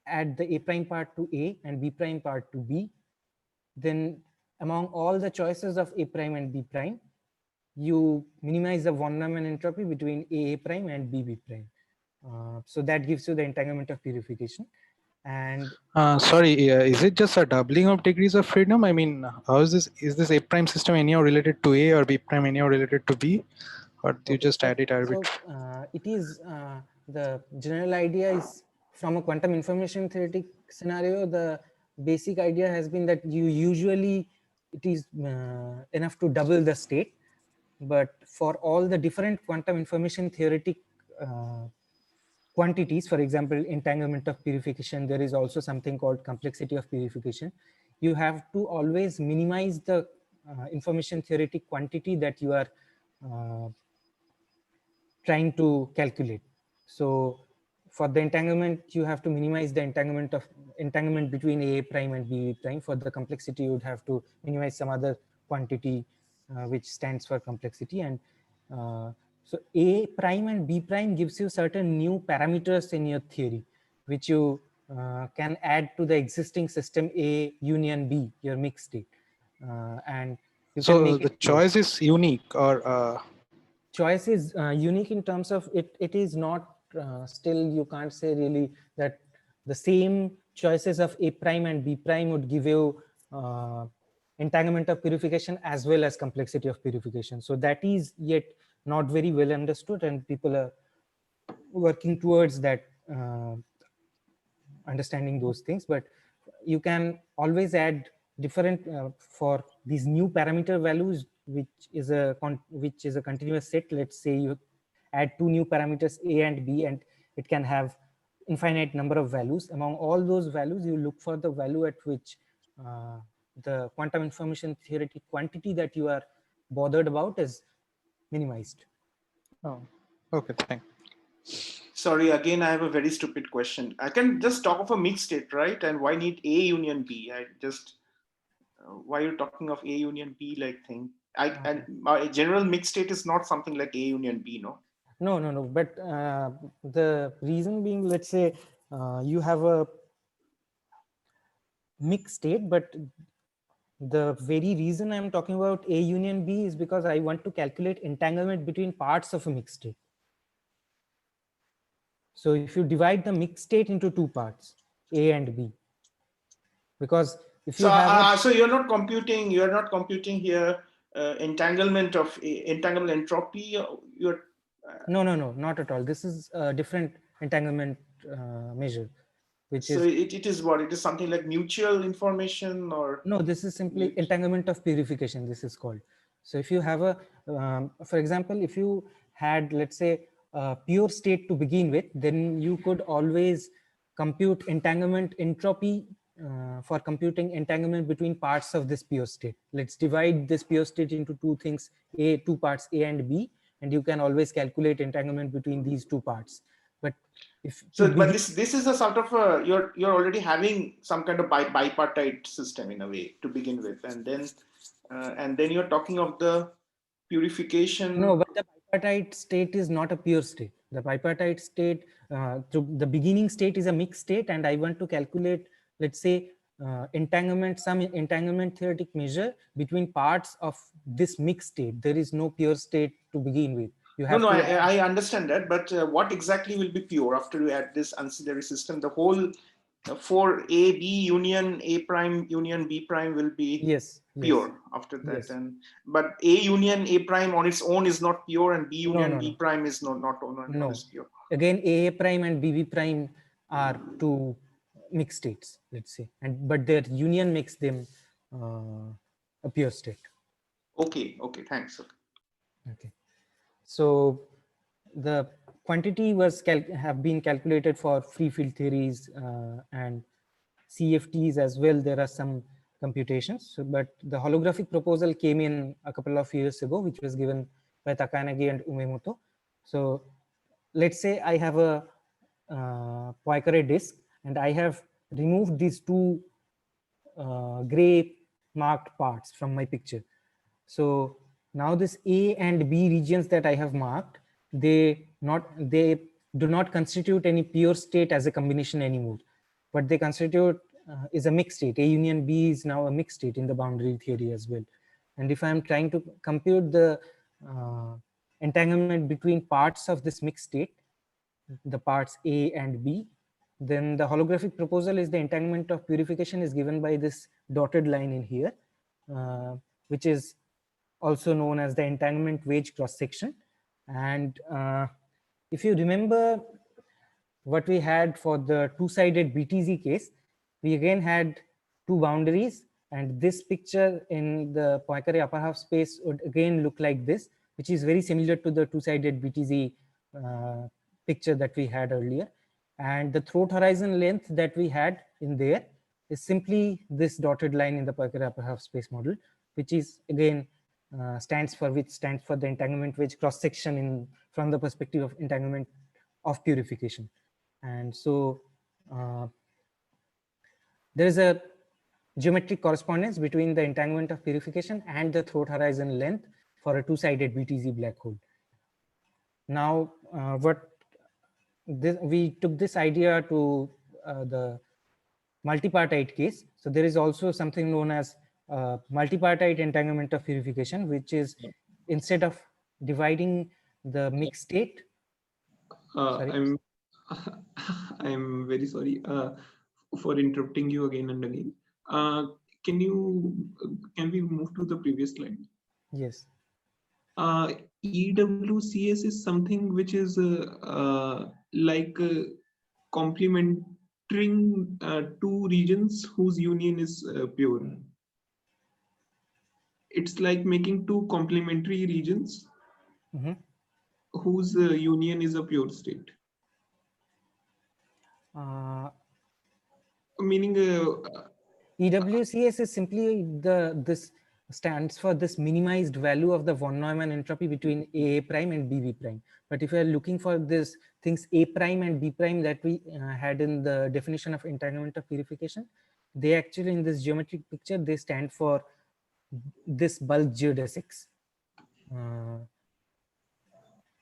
add the A prime part to A and B prime part to B. Then among all the choices of A prime and B prime, you minimize the von Neumann entropy between A prime and B prime. So that gives you the entanglement of purification. And sorry, is it just a doubling of degrees of freedom? I mean, how is this A prime system anyhow related to A or B prime anyhow related to B? Or do you just add it arbitrarily? So it is, the general idea is, from a quantum information theoretic scenario, the basic idea has been that you usually, it is enough to double the state. But for all the different quantum information theoretic quantities, for example, entanglement of purification, there is also something called complexity of purification. You have to always minimize the information theoretic quantity that you are trying to calculate. So for the entanglement, you have to minimize the entanglement between A prime and B prime. For the complexity, you would have to minimize some other quantity which stands for complexity. And so A prime and B prime gives you certain new parameters in your theory, which you can add to the existing system A union B, your mixed state. And you so can make the it choice is unique, or choice is unique in terms of it is not still, you can't say really that the same choices of A prime and B prime would give you entanglement of purification as well as complexity of purification. So that is yet not very well understood, and people are working towards that, understanding those things. But you can always add different for these new parameter values, which is a continuous set. Let's say you add two new parameters A and B, and it can have infinite number of values. Among all those values, you look for the value at which the quantum information theoretic quantity that you are bothered about is minimized. oh, okay, thanks. Sorry, again, I have a very stupid question. I can just talk of a mixed state, right? And why need A union B? I just, why are you talking of A union B like thing? And my general mixed state is not something like A union B, no? No. But the reason being, let's say you have a mixed state, but the very reason I'm talking about A union B is because I want to calculate entanglement between parts of a mixed state. So if you divide the mixed state into two parts, A and B, because if you so you're not computing here entanglement entropy. You're no, not at all. This is a different entanglement measure, which so is it is what? It is something like mutual information, or no, this is simply entanglement of purification, this is called. So if you have a for example, if you had, let's say, a pure state to begin with, then you could always compute entanglement entropy for computing entanglement between parts of this pure state. Let's divide this pure state into two parts A and B, and you can always calculate entanglement between these two parts. But but this is a sort of a, you're already having some kind of bipartite system in a way to begin with, and then you're talking of the purification. No, but the bipartite state is not a pure state. The bipartite state, the beginning state is a mixed state, and I want to calculate, let's say, entanglement, some entanglement theoretic measure between parts of this mixed state. There is no pure state to begin with. You have No, to add, I understand that, but what exactly will be pure after you add this ancillary system? The whole for A, B union, A prime union, B prime will be yes, pure after that. yes. And but A union, A prime on its own is not pure, and B union, no, B no. prime is not No. is pure. Again, AA prime and BB prime are two mixed states, let's say, but their union makes them a pure state. Okay, thanks. Okay, so the quantity was have been calculated for free field theories and CFTs as well. There are some computations, but the holographic proposal came in a couple of years ago, which was given by Takanagi and Umemoto. So let's say I have a Poincare disk and I have removed these two gray marked parts from my picture. So now this A and B regions that I have marked, they do not constitute any pure state as a combination anymore. What they constitute is a mixed state. A union B is now a mixed state in the boundary theory as well. And if I'm trying to compute the entanglement between parts of this mixed state, the parts A and B, then the holographic proposal is the entanglement of purification is given by this dotted line in here, which is also known as the entanglement wedge cross section. And if you remember what we had for the two-sided BTZ case, we again had two boundaries, and this picture in the Poincare upper half space would again look like this, which is very similar to the two-sided BTZ picture that we had earlier. And the throat horizon length that we had in there is simply this dotted line in the Poincare upper half space model, which is again stands for the entanglement wedge cross section from the perspective of entanglement of purification. And so there is a geometric correspondence between the entanglement of purification and the throat horizon length for a two-sided BTZ black hole. Now, we took this idea to the multipartite case. So there is also something known as multipartite entanglement of purification, which is instead of dividing the mixed state. I'm very sorry for interrupting you again and again. Can we move to the previous slide? Yes. EWCS is something which is like complementing two regions whose union is pure. It's like making two complementary regions whose union is a pure state. Meaning EWCS is simply this stands for this minimized value of the von Neumann entropy between A prime and BB prime. But if you are looking for this things A prime and B prime that we had in the definition of entanglement of purification, they actually in this geometric picture, they stand for this bulk geodesics,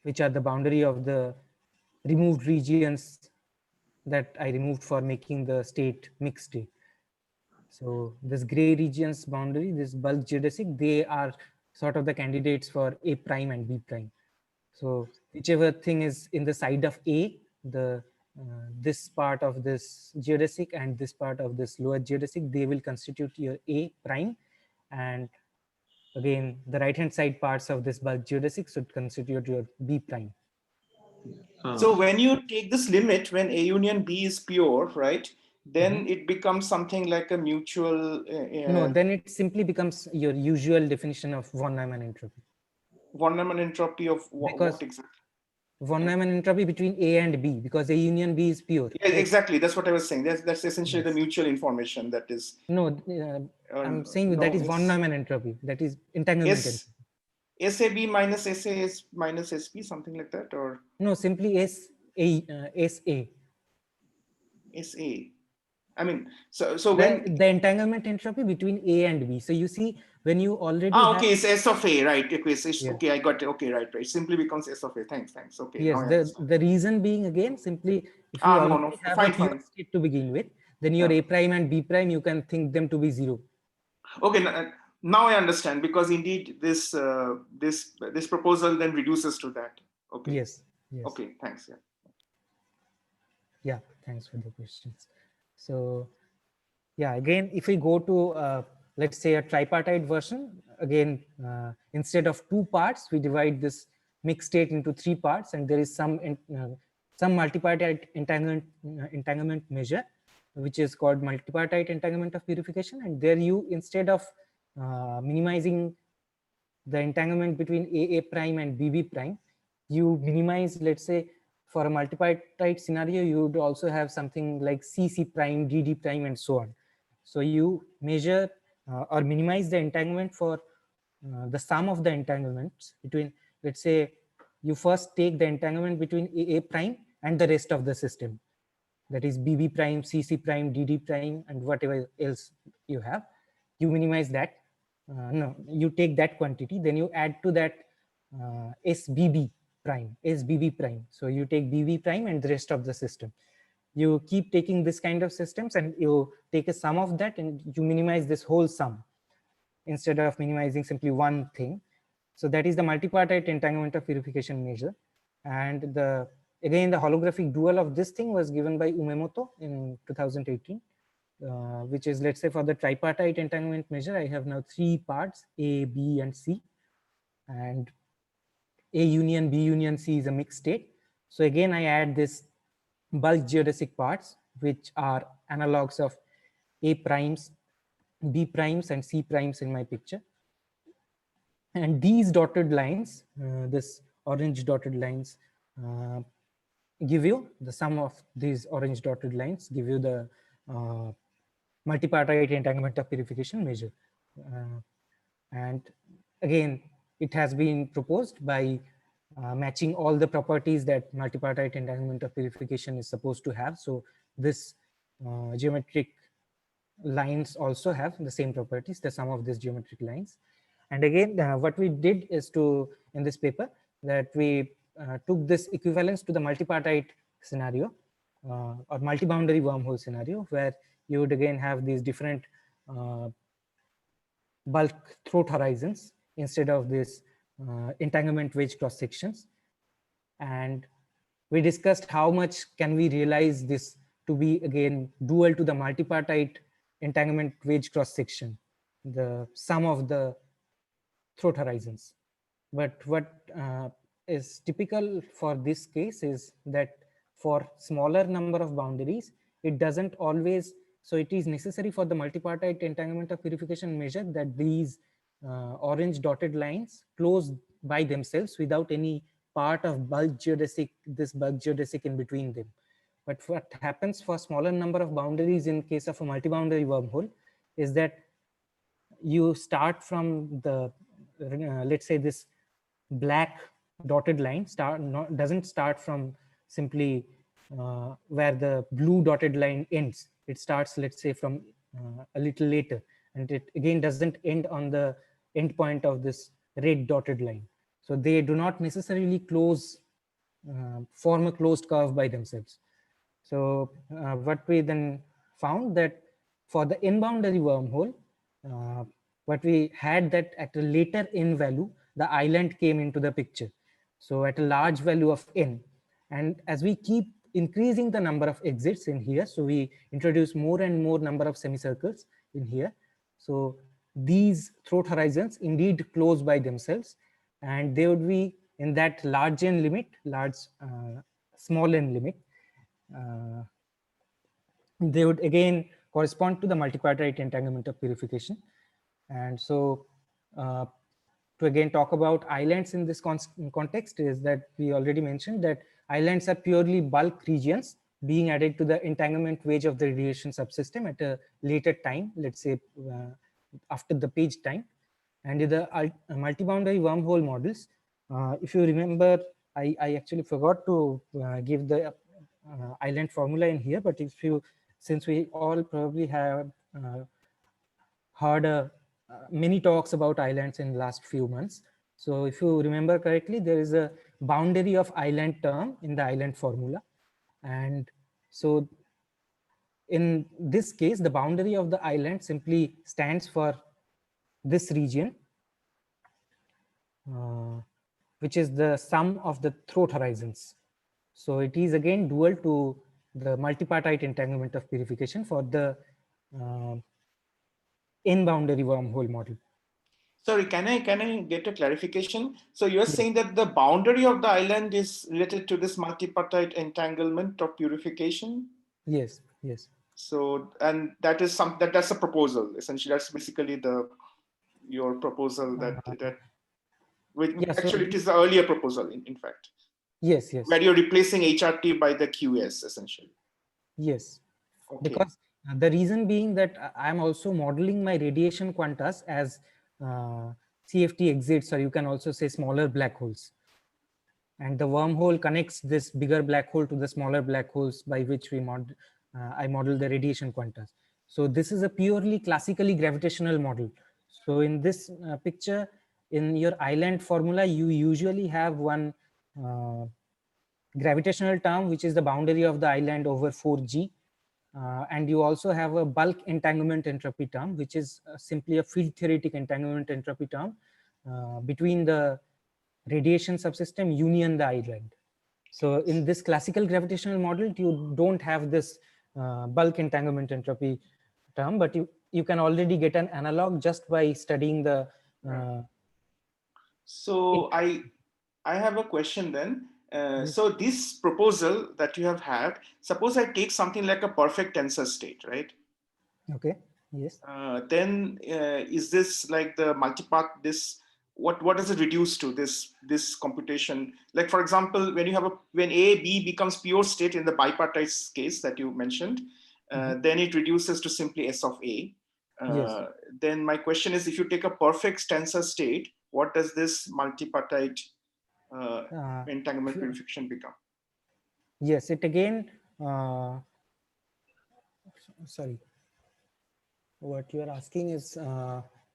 which are the boundary of the removed regions that I removed for making the state mixed state. So this gray regions boundary, this bulk geodesic, they are sort of the candidates for A prime and B prime. So whichever thing is in the side of A, this part of this geodesic and this part of this lower geodesic, they will constitute your A prime. And again, the right-hand side parts of this bulk geodesic should constitute your B prime. So when you take this limit, when A union B is pure, right? Then it becomes something like a mutual. No, then it simply becomes your usual definition of von Neumann entropy. Von Neumann entropy of what exactly? Von Neumann entropy between A and B, because A union B is pure. Yeah, exactly. That's what I was saying. That's essentially the mutual information that is. No, I'm saying that is von Neumann entropy. That is entanglement entropy. SAB minus SA minus SP, something like that, or no, simply SA. SA. I mean, so when the entanglement entropy between A and B. So you see, when you already okay, it's S of A, right? Okay, I got it. Okay, right. It simply becomes S of A. Thanks. Okay. Yes, the reason being again simply if you already have a pure state to begin with, then your Yeah. A prime and B prime, you can think them to be 0. Okay, now I understand, because indeed this proposal then reduces to that. Okay. Yes. Yes. Okay, thanks. Yeah. Yeah, thanks for the questions. So yeah, again, if we go to let's say a tripartite version, again, instead of 2 parts, we divide this mixed state into 3 parts, and there is some multipartite entanglement measure, which is called multipartite entanglement of purification. And there you, instead of minimizing the entanglement between AA prime and BB prime, you minimize, let's say, for a multipartite scenario, you would also have something like CC prime, DD prime, and so on. So you measure or minimize the entanglement for the sum of the entanglements between, let's say, you first take the entanglement between AA prime and the rest of the system. That is BB prime, CC prime, DD prime, and whatever else you have. You minimize that. No, you take that quantity, then you add to that SBB prime. So you take BB prime and the rest of the system. You keep taking this kind of systems and you take a sum of that and you minimize this whole sum instead of minimizing simply one thing. So that is the multipartite entanglement of purification measure. And again, the holographic dual of this thing was given by Umemoto in 2018, which is, let's say, for the tripartite entanglement measure, I have now 3 parts, A, B, and C. And A union, B union, C is a mixed state. So again, I add this bulk geodesic parts, which are analogs of A primes, B primes, and C primes in my picture. And these dotted lines, this orange dotted lines, give you the sum of these orange dotted lines, give you the multipartite entanglement of purification measure. And again, it has been proposed by matching all the properties that multipartite entanglement of purification is supposed to have. So this geometric lines also have the same properties, the sum of these geometric lines. And again, what we did is in this paper, that we took this equivalence to the multipartite scenario or multi-boundary wormhole scenario, where you would again have these different bulk throat horizons instead of this entanglement wedge cross sections. And we discussed how much can we realize this to be again dual to the multipartite entanglement wedge cross section, the sum of the throat horizons. But what is typical for this case is that for smaller number of boundaries, it doesn't always, so it is necessary for the multipartite entanglement of purification measure that these orange dotted lines close by themselves without any part of bulk geodesic, this bulk geodesic in between them. But what happens for smaller number of boundaries in case of a multi-boundary wormhole is that you start from the, let's say, this black dotted line doesn't start from simply where the blue dotted line ends. It starts, let's say, from a little later, and it again doesn't end on the end point of this red dotted line. So they do not necessarily form a closed curve by themselves. So what we then found that for the n-boundary wormhole, what we had that at a later n value, the island came into the picture. So at a large value of n, and as we keep increasing the number of exits in here, so we introduce more and more number of semicircles in here. So these throat horizons indeed close by themselves, and they would be in that large n limit, small n limit. They would again correspond to the multipartite entanglement of purification. And so to again talk about islands in this context is that we already mentioned that islands are purely bulk regions being added to the entanglement wedge of the radiation subsystem at a later time, let's say after the page time. And in the multi-boundary wormhole models, if you remember, I actually forgot to give the island formula in here, but since we all probably have heard many talks about islands in the last few months. So if you remember correctly, there is a boundary of island term in the island formula. And so in this case, the boundary of the island simply stands for this region, which is the sum of the throat horizons. So it is again dual to the multipartite entanglement of purification for the in-boundary wormhole model. Sorry, can I get a clarification? So you're Yes. saying that the boundary of the island is related to this multipartite entanglement of purification? Yes, yes. So, and that is that's a proposal. Essentially, that's basically your proposal which Yeah, so actually it is the earlier proposal in fact, yes, yes, where you're replacing HRT by the QS essentially. yes. Okay. Because the reason being that I'm also modeling my radiation quantas as CFT exits, or you can also say smaller black holes. And the wormhole connects this bigger black hole to the smaller black holes by which I model the radiation quantas. So this is a purely classically gravitational model. So in this picture, in your island formula, you usually have one gravitational term, which is the boundary of the island over 4G. And you also have a bulk entanglement entropy term, which is simply a field theoretic entanglement entropy term between the radiation subsystem union the island. So in this classical gravitational model, you don't have this bulk entanglement entropy term, but you can already get an analog just by studying the. So I have a question then. So this proposal that you have had, suppose I take something like a perfect tensor state, right? Okay. Yes. Then is this like the multipart? What does it reduce to this computation? Like for example, when A B becomes pure state in the bipartite case that you mentioned, then it reduces to simply S of A. Yes. Then my question is, if you take a perfect tensor state, what does this multipartite entanglement purification become? Yes, it again. Sorry. What you are asking is,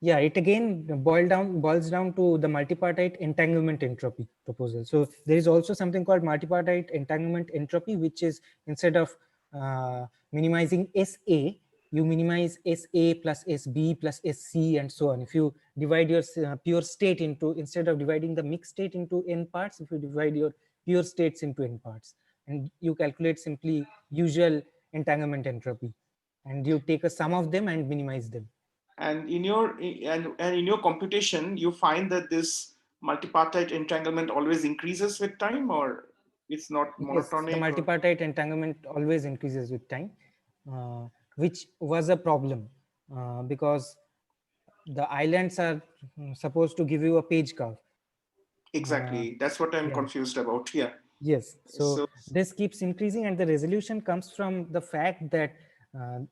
yeah, it again boils down to the multipartite entanglement entropy proposal. So there is also something called multipartite entanglement entropy, which is instead of minimizing SA, you minimize SA plus SB plus SC and so on. If you divide your pure state into, instead of dividing the mixed state into n parts, if you divide your pure states into n parts, and you calculate simply usual entanglement entropy, and you take a sum of them and minimize them. And in your computation, you find that this multipartite entanglement always increases with time, or it's not monotonic? Yes, the multipartite entanglement always increases with time, which was a problem because the islands are supposed to give you a page curve. Exactly. That's what I'm confused about. Yeah. Yes. So this keeps increasing, and the resolution comes from the fact that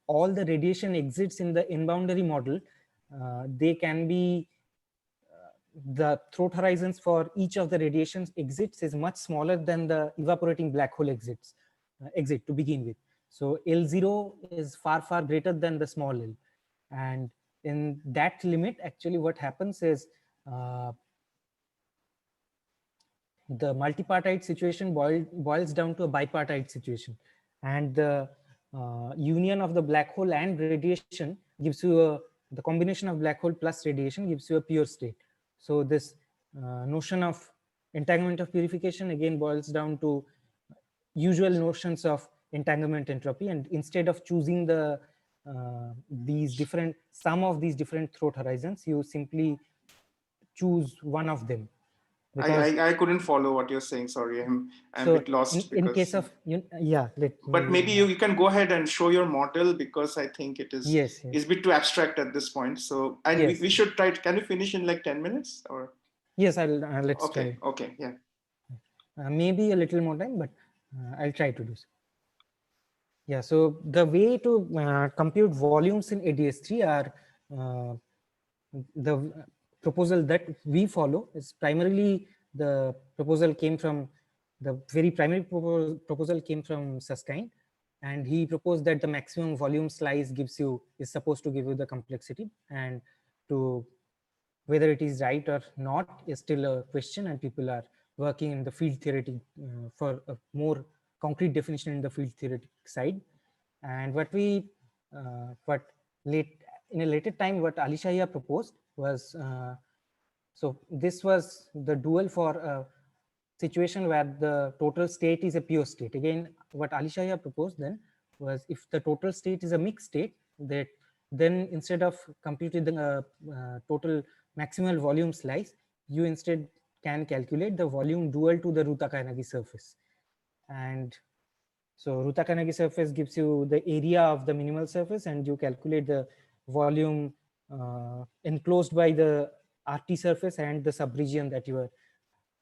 all the radiation exits in the in-boundary model, they can be the throat horizons for each of the radiation exits is much smaller than the evaporating black hole exit to begin with. So L0 is far greater than the small l, and in that limit, actually what happens is the multipartite situation boils down to a bipartite situation, and the union of the black hole and radiation gives you the combination of black hole plus radiation gives you a pure state. So this notion of entanglement of purification again boils down to usual notions of entanglement entropy, and instead of choosing the some of these different throat horizons, you simply choose one of them. I couldn't follow what you're saying. Sorry, I'm a bit lost. In case of but maybe you can go ahead and show your model, because I think it is is a bit too abstract at this point. So we should try. Can you finish in like 10 minutes or? Yes, let's try. Okay, okay, yeah. Maybe a little more time, but I'll try to do so. Yeah, so the way to compute volumes in ADS3 are the proposal that we follow is primarily the proposal came from the very primary proposal came from Susskind, and he proposed that the maximum volume slice is supposed to give you the complexity, and to whether it is right or not is still a question, and people are working in the field theoretic for a more concrete definition in the field theoretic side. And what we, in a later time, what Ali Shahia proposed was, so this was the dual for a situation where the total state is a pure state. Again, what Ali Shahia proposed then was, if the total state is a mixed state, that then instead of computing the total maximal volume slice, you instead can calculate the volume dual to the Rutakanagi surface. And so Rutakanagi surface gives you the area of the minimal surface, and you calculate the volume enclosed by the RT surface and the subregion that you are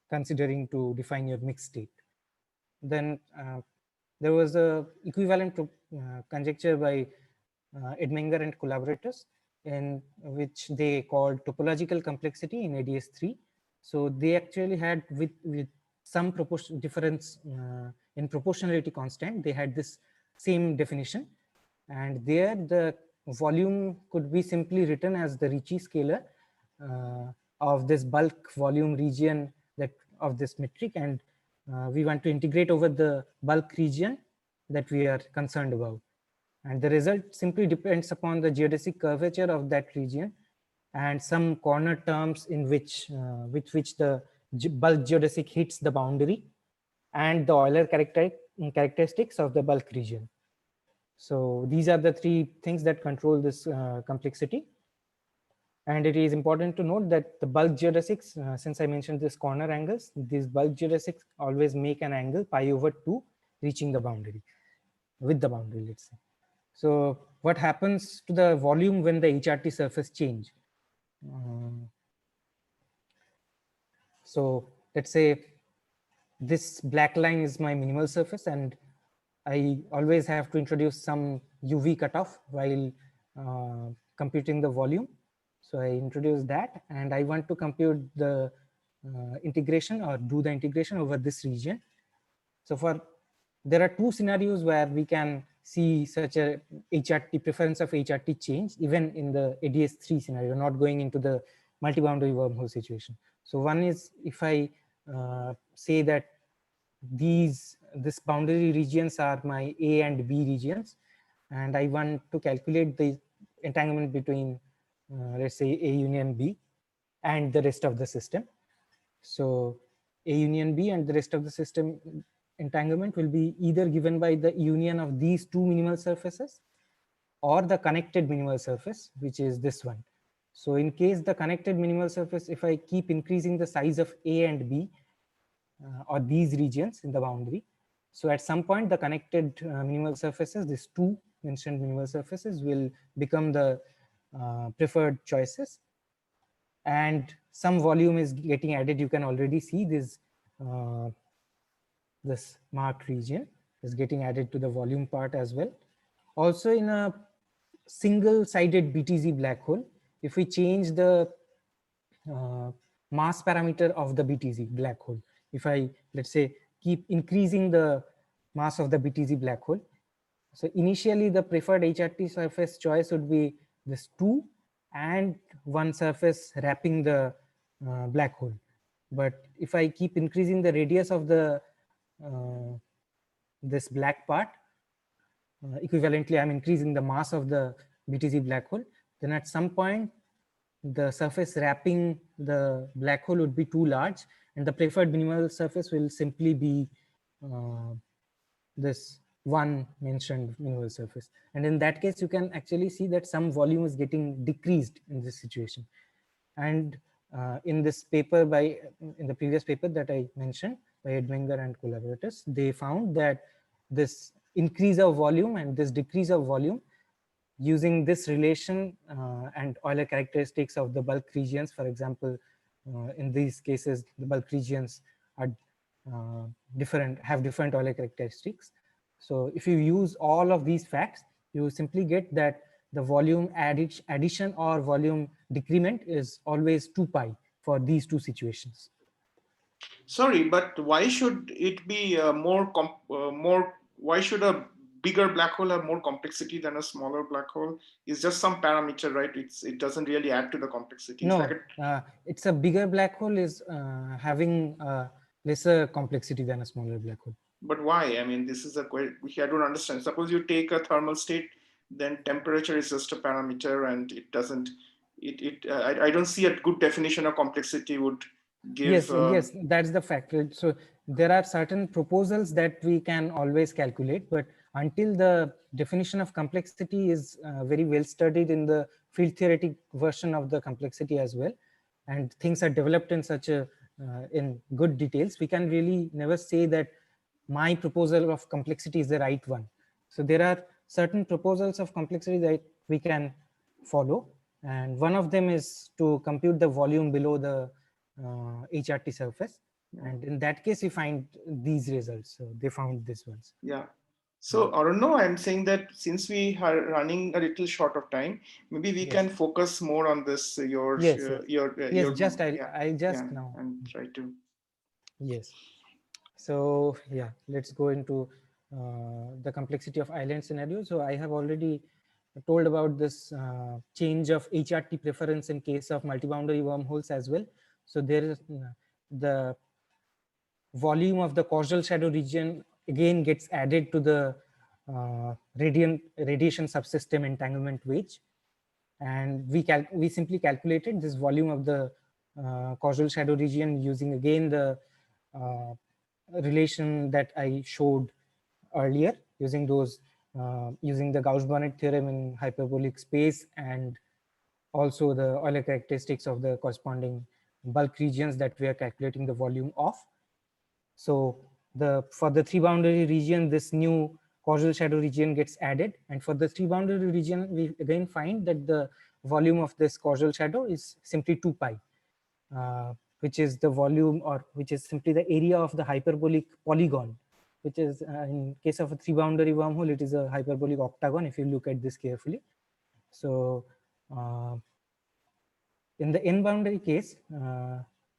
considering to define your mixed state. Then there was a equivalent conjecture by Edmenger and collaborators, in which they called topological complexity in ADS3. So they actually had, with some proportion difference in proportionality constant, they had this same definition, and there the volume could be simply written as the Ricci scalar of this bulk volume region that of this metric, and we want to integrate over the bulk region that we are concerned about. And the result simply depends upon the geodesic curvature of that region and some corner terms in which with which the bulk geodesic hits the boundary, and the Euler characteristics of the bulk region. So these are the three things that control this complexity. And it is important to note that the bulk geodesics, since I mentioned this corner angles, these bulk geodesics always make an angle pi over 2 reaching the boundary, with the boundary, let's say. So what happens to the volume when the HRT surface change? So let's say this black line is my minimal surface, and I always have to introduce some UV cutoff while computing the volume. So I introduce that, and I want to compute the integration, or do the integration over this region. So there are two scenarios where we can see such a HRT preference of HRT change, even in the ADS3 scenario, not going into the multi-boundary wormhole situation. So one is, if I say that this boundary regions are my A and B regions, and I want to calculate the entanglement between let's say A union B and the rest of the system. So A union B and the rest of the system entanglement will be either given by the union of these two minimal surfaces or the connected minimal surface, which is this one. So in case the connected minimal surface, if I keep increasing the size of A and B or these regions in the boundary, so at some point the connected minimal surfaces, these two mentioned minimal surfaces, will become the preferred choices, and some volume is getting added. You can already see this this marked region is getting added to the volume part as well. Also, in a single-sided BTZ black hole, if we change the mass parameter of the BTZ black hole, if I, let's say, keep increasing the mass of the BTZ black hole, so initially the preferred HRT surface choice would be this 2 and one surface wrapping the black hole. But if I keep increasing the radius of the this black part, equivalently I'm increasing the mass of the BTZ black hole, then at some point the surface wrapping the black hole would be too large, and the preferred minimal surface will simply be this one mentioned minimal surface. And in that case, you can actually see that some volume is getting decreased in this situation. And in this paper in the previous paper that I mentioned by Edmenger and collaborators, they found that this increase of volume and this decrease of volume, using this relation and Euler characteristics of the bulk regions, for example, in these cases, the bulk regions are have different Euler characteristics. So if you use all of these facts, you simply get that the volume addition or volume decrement is always 2 pi for these two situations. Sorry, but why should it be why should a bigger black hole have more complexity than a smaller black hole? It's just some parameter, right? It doesn't really add to the complexity. No, like it's a bigger black hole is having lesser complexity than a smaller black hole. But why? I mean, this is a great, I don't understand. Suppose you take a thermal state, then temperature is just a parameter and it doesn't, I don't see a good definition of complexity would give. Yes, that's the fact. Right? So there are certain proposals that we can always calculate, but until the definition of complexity is very well studied in the field theoretic version of the complexity as well, and things are developed in such a in good details, we can really never say that my proposal of complexity is the right one. So there are certain proposals of complexity that we can follow, and one of them is to compute the volume below the HRT surface, and in that case we find these results. So they found these ones. Yeah. So I don't know, I'm saying that since we are running a little short of time, maybe we can focus more on this your just I just yeah, now and try to. Yes. So yeah, let's go into the complexity of island scenario. So I have already told about this change of HRT preference in case of multi-boundary wormholes as well. So there is the volume of the causal shadow region again gets added to the radiation subsystem entanglement wedge, and we simply calculated this volume of the causal shadow region using again the relation that I showed earlier, using those using the Gauss-Bonnet theorem in hyperbolic space, and also the Euler characteristics of the corresponding bulk regions that we are calculating the volume of. So for the three boundary region, this new causal shadow region gets added, and for the three boundary region, we again find that the volume of this causal shadow is simply 2 pi, which is the volume, or which is simply the area of the hyperbolic polygon, which is in case of a three boundary wormhole, it is a hyperbolic octagon if you look at this carefully. So in the n boundary case,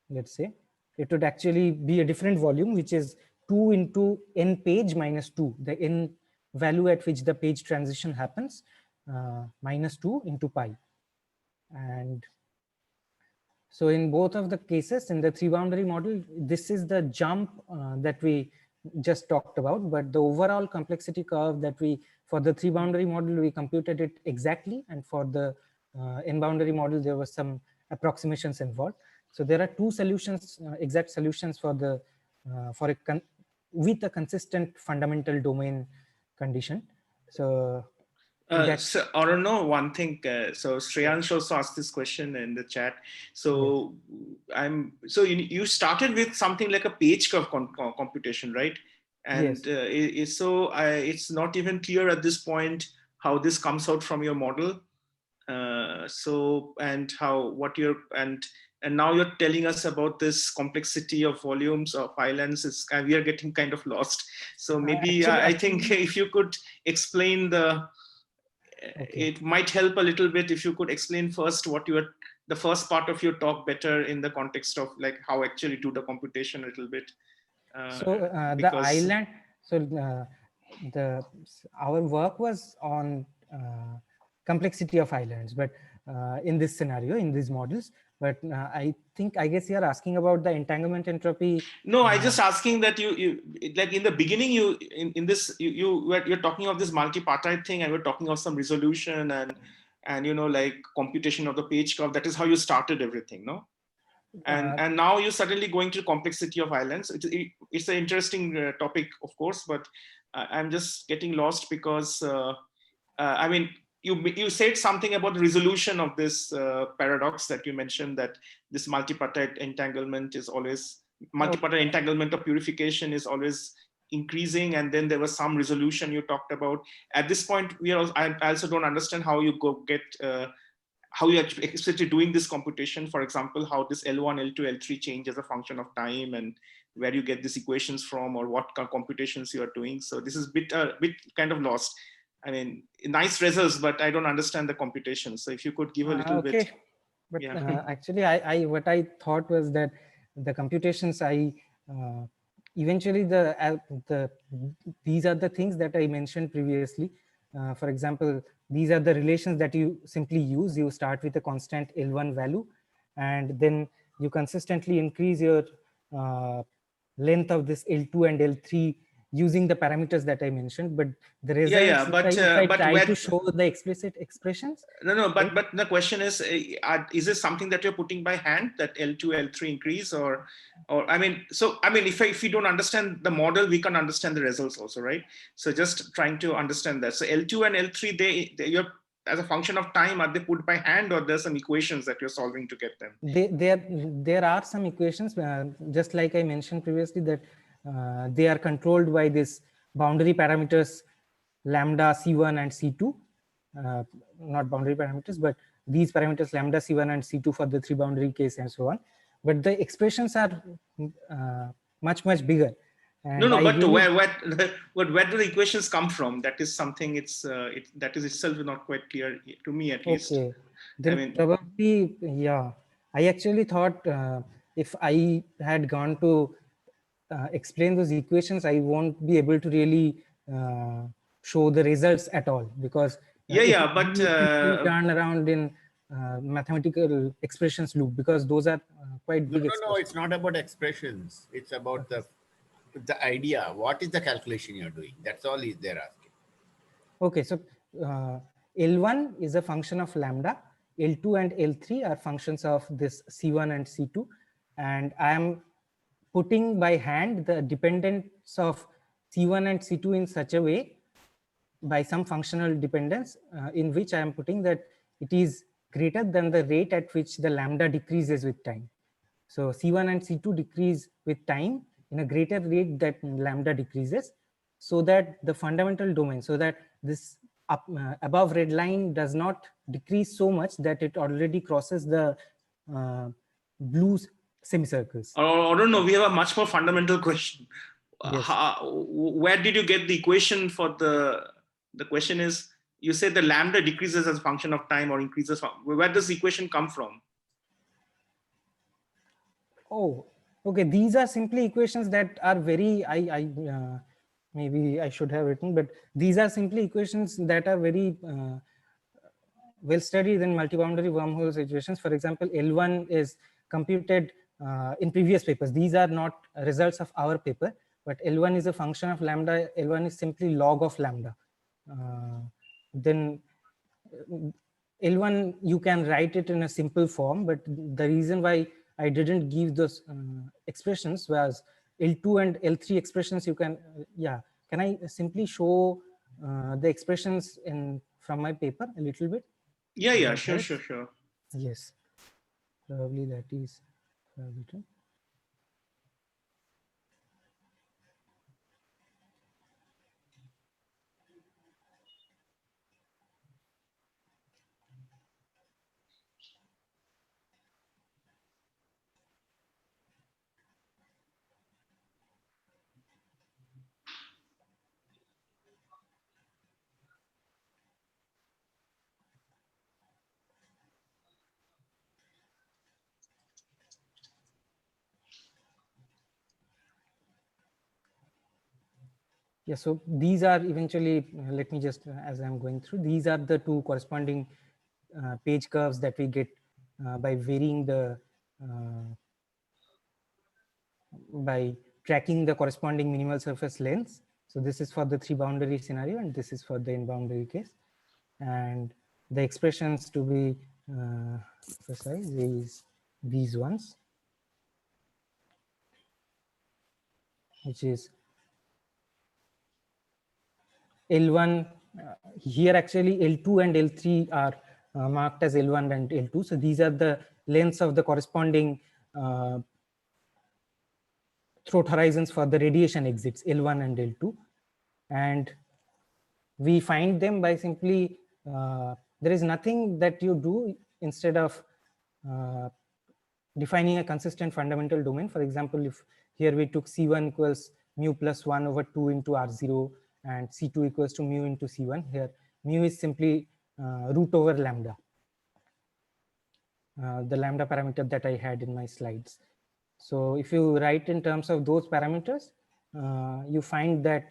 let's say, it would actually be a different volume, which is 2 into n page minus 2, the n value at which the page transition happens, minus 2 into pi. And so in both of the cases, in the three boundary model, this is the jump that we just talked about, but the overall complexity curve that for the three boundary model, we computed it exactly, and for the n boundary model, there was some approximations involved. So there are two solutions, exact solutions for the with a consistent fundamental domain condition. So So I don't know one thing. So Shreyansh also asked this question in the chat. So you started with something like a page curve computation, right? And yes. It's not even clear at this point how this comes out from your model. And now you're telling us about this complexity of volumes of islands. We are getting kind of lost. So maybe I think if you could explain it might help a little bit if you could explain first the first part of your talk better in the context of like how actually do the computation a little bit. The island, our work was on complexity of islands, but in this scenario, in these models, but I guess you're asking about the entanglement entropy. No, I just asking that you like in the beginning you're talking of this multipartite thing, and we're talking of some resolution and like computation of the page curve. That is how you started everything, no? And now you're suddenly going to complexity of islands. It's an interesting topic, of course, but I'm just getting lost because I mean, you said something about the resolution of this paradox that you mentioned, that this multipartite entanglement is always multipartite entanglement of purification is always increasing, and then there was some resolution you talked about. At this point, I also don't understand how you how you actually doing this computation. For example, how this L1, L2, L3 change as a function of time, and where you get these equations from, or what computations you are doing. So this is bit kind of lost. I mean, nice results, but I don't understand the computation. So if you could give a little bit. But actually, what I thought was that the computations eventually these are the things that I mentioned previously. For example, these are the relations that you simply use. You start with a constant L1 value, and then you consistently increase your length of this L2 and L3 using the parameters that I mentioned, but the results, yeah, if I but try where, to show the explicit expressions. no, but the question is this something that you're putting by hand, that L2, L3 increase, or I mean, so I mean, if you don't understand the model, we can understand the results also, right? So just trying to understand that. So L2 and L3, you're, as a function of time, are they put by hand, or there's some equations that you're solving to get them? There are some equations, just like I mentioned previously, that they are controlled by this boundary parameters lambda C1 and C2, not boundary parameters, but these parameters lambda C1 and C2 for the 3 boundary case and so on. But the expressions are much bigger. And No, but where do the equations come from? That is something that is itself not quite clear to me, at least. Okay, then I mean, probably, yeah. I actually thought if I had gone to explain those equations, I won't be able to really show the results at all, because but turn around in mathematical expressions loop, because those are quite big. No, it's not about expressions. It's about the idea. What is the calculation you're doing? That's all they're asking. Okay, so L1 is a function of lambda. L2 and L3 are functions of this C1 and C2, and I am putting by hand the dependence of C1 and C2 in such a way, by some functional dependence, in which I am putting that it is greater than the rate at which the lambda decreases with time. So C1 and C2 decrease with time in a greater rate that lambda decreases, so that the fundamental domain, so that this above red line does not decrease so much that it already crosses the blue semicircles. I don't know, we have a much more fundamental question. Yes. Where did you get the equation for the question is, you say the lambda decreases as a function of time or increases. Where does the equation come from? Oh, okay. These are simply equations that are very, maybe I should have written, but these are simply equations that are very well studied in multi-boundary wormhole situations. For example, L1 is computed in previous papers. These are not results of our paper, but L1 is a function of lambda. L1 is simply log of lambda. Then L1, you can write it in a simple form, but the reason why I didn't give those expressions was L2 and L3 expressions. You can, can I simply show the expressions from my paper a little bit? Yeah, sure. Yes, probably that is written. Yeah, so these are eventually, let me just, as I'm going through, these are the two corresponding page curves that we get by varying the, by tracking the corresponding minimal surface lengths. So this is for the 3 boundary scenario, and this is for the in-boundary case. And the expressions to be precise is these ones, which is L1, here actually L2 and L3 are marked as L1 and L2. So these are the lengths of the corresponding throat horizons for the radiation exits, L1 and L2. And we find them by simply, there is nothing that you do instead of defining a consistent fundamental domain. For example, if here we took C1 equals mu plus 1 over 2 into R0, and C2 equals to mu into C1. Here, mu is simply root over lambda, the lambda parameter that I had in my slides. So if you write in terms of those parameters, you find that,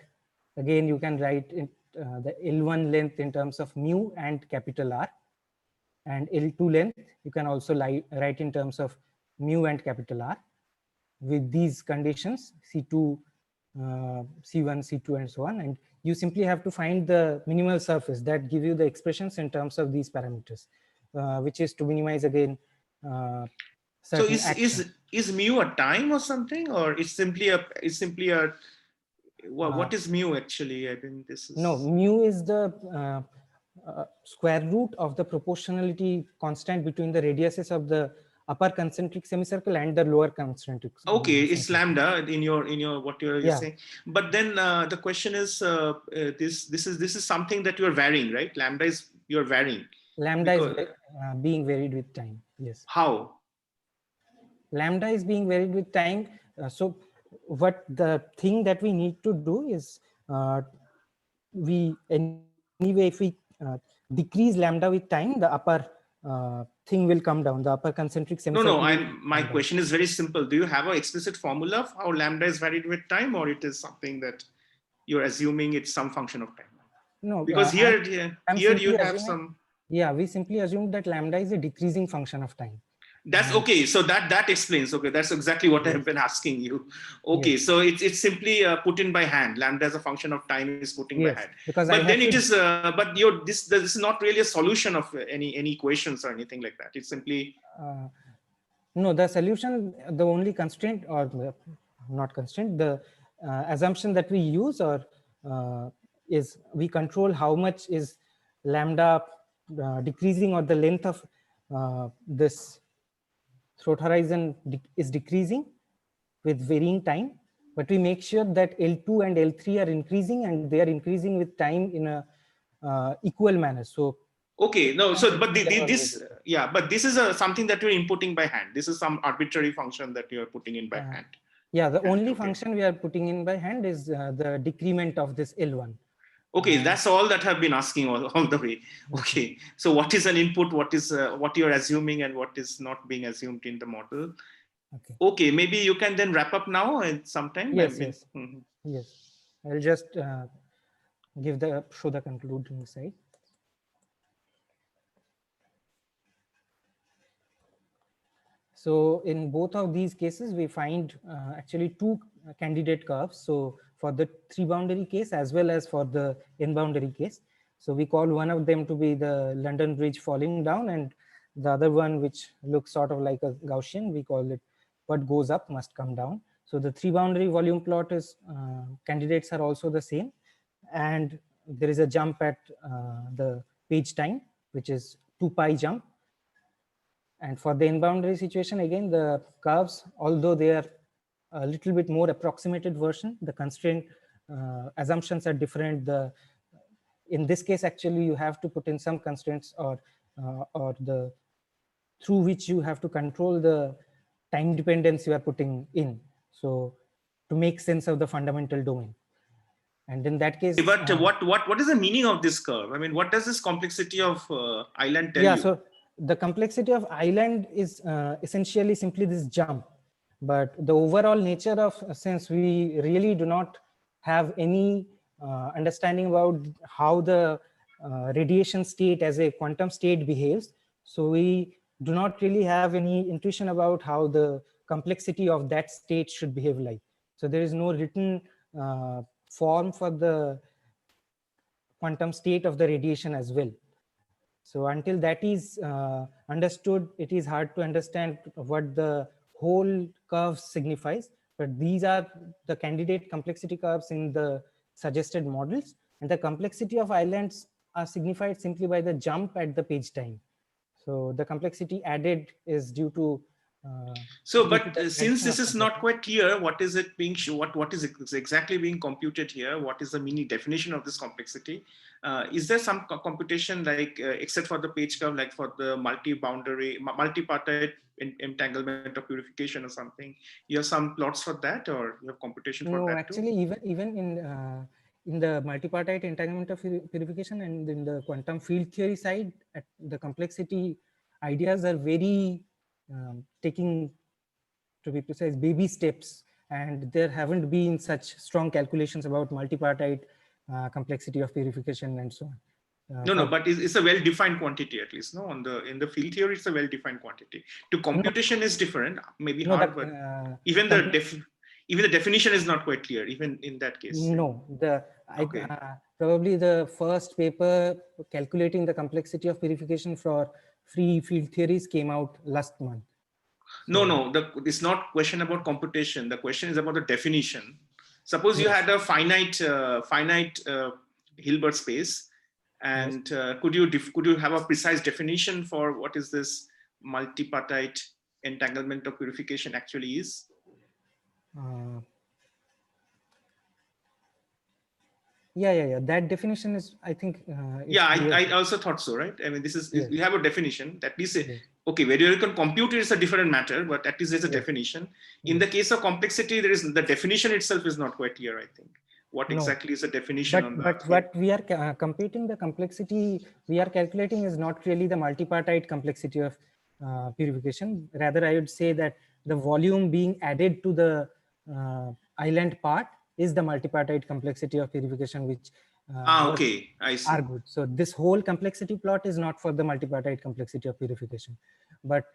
again, you can write the L1 length in terms of mu and capital R, and L2 length, you can also write in terms of mu and capital R. With these conditions, C2 C1, C2, and so on. And you simply have to find the minimal surface that give you the expressions in terms of these parameters, which is to minimize again So certain action. is mu a time or something, or it's simply a what is mu actually? I mean, this is No, mu is the square root of the proportionality constant between the radiuses of the upper concentric semicircle and the lower concentric. okay. It's semicircle. lambda in your what you're Yeah. saying. But then the question is this is something that you're varying, right? Lambda is you're varying. Lambda Because- is being varied with time. Yes. How? Lambda is being varied with time. So what the thing that we need to do is anyway, if we decrease lambda with time, the upper thing will come down, the upper concentric semicircle. My question is very simple. Do you have an explicit formula of how lambda is varied with time, or it is something that you're assuming it's some function of time? No, Because here I'm you simply have assuming- some. Yeah, we simply assume that lambda is a decreasing function of time. That's okay. So that explains. Okay, that's exactly what I've been asking you. Okay, Yes. so it's simply put in by hand. Lambda as a function of time is putting by Yes, hand. because But I then have it to- is. But this is not really a solution of any equations or anything like that. It's simply. No, the solution, the only constraint or not constraint, the assumption that we use or is we control how much is lambda decreasing, or the length of this throat horizon is decreasing with varying time, but we make sure that L2 and L3 are increasing, and they are increasing with time in a equal manner. So Okay, no, so but Yeah, this but this is something that you're inputting by hand. This is some arbitrary function that you're putting in by hand. yeah, the only Okay. function we are putting in by hand is the decrement of this L1. Okay, that's all that I've been asking all the way. Okay, so what is an input? What is what you're assuming, and what is not being assumed in the model? Okay. Okay, maybe you can then wrap up now and sometime. Yes, I mean, yes. mhm. Yes, I'll just show the concluding slide. So in both of these cases, we find actually two candidate curves. So for the 3-boundary case as well as for the n-boundary case. So we call one of them to be the London Bridge falling down, and the other one, which looks sort of like a Gaussian, we call it what goes up must come down. So the 3-boundary volume plot is candidates are also the same, and there is a jump at the page time, which is 2 pi jump. And for the n-boundary situation, again, the curves, although they are a little bit more approximated version, the constraint assumptions are different. In this case, actually, you have to put in some constraints or through which you have to control the time dependence you are putting in. So to make sense of the fundamental domain. And in that case, But what is the meaning of this curve? I mean, what does this complexity of island tell you? So the complexity of island is essentially simply this jump, but the overall nature of, since we really do not have any understanding about how the radiation state as a quantum state behaves, so we do not really have any intuition about how the complexity of that state should behave like. So there is no written form for the quantum state of the radiation as well. So until that is understood, it is hard to understand what the whole curve signifies. But these are the candidate complexity curves in the suggested models. And the complexity of islands are signified simply by the jump at the page time. So the complexity added is due to since this is not quite clear, what is it being what is exactly being computed here? What is the meaning definition of this complexity? Is there some computation like except for the page curve, like for the multi-partite entanglement or purification or something? You have some plots for that, or you have computation for that? No, actually, too? even in the multipartite entanglement of purification and in the quantum field theory side, the complexity ideas are very taking, to be precise, baby steps, and there haven't been such strong calculations about multipartite complexity of purification and so on. No, but it's a well-defined quantity, at least. No, in the field theory, it's a well-defined quantity. To computation is different, maybe hard, but even even the definition is not quite clear, even in that case. No, Okay. probably the first paper calculating the complexity of purification for free field theories came out last month. No, it's not question about computation. The question is about the definition. Suppose you Yes. had a finite Hilbert space, and could you have a precise definition for what is this multipartite entanglement of purification actually is? Yeah. That definition is, I think. Yeah, I also thought so, right? I mean, this is, Yes. we have a definition. At least, Yes. okay, whether you can compute it is a different matter, but at least there's a Yes. definition. In the case of complexity, there is the definition itself is not quite clear, I think. What No. exactly is the definition on But that? what we are computing the complexity we are calculating is not really the multipartite complexity of purification. Rather, I would say that the volume being added to the island part is the multipartite complexity of purification, which Okay, I see. are good. So this whole complexity plot is not for the multipartite complexity of purification, but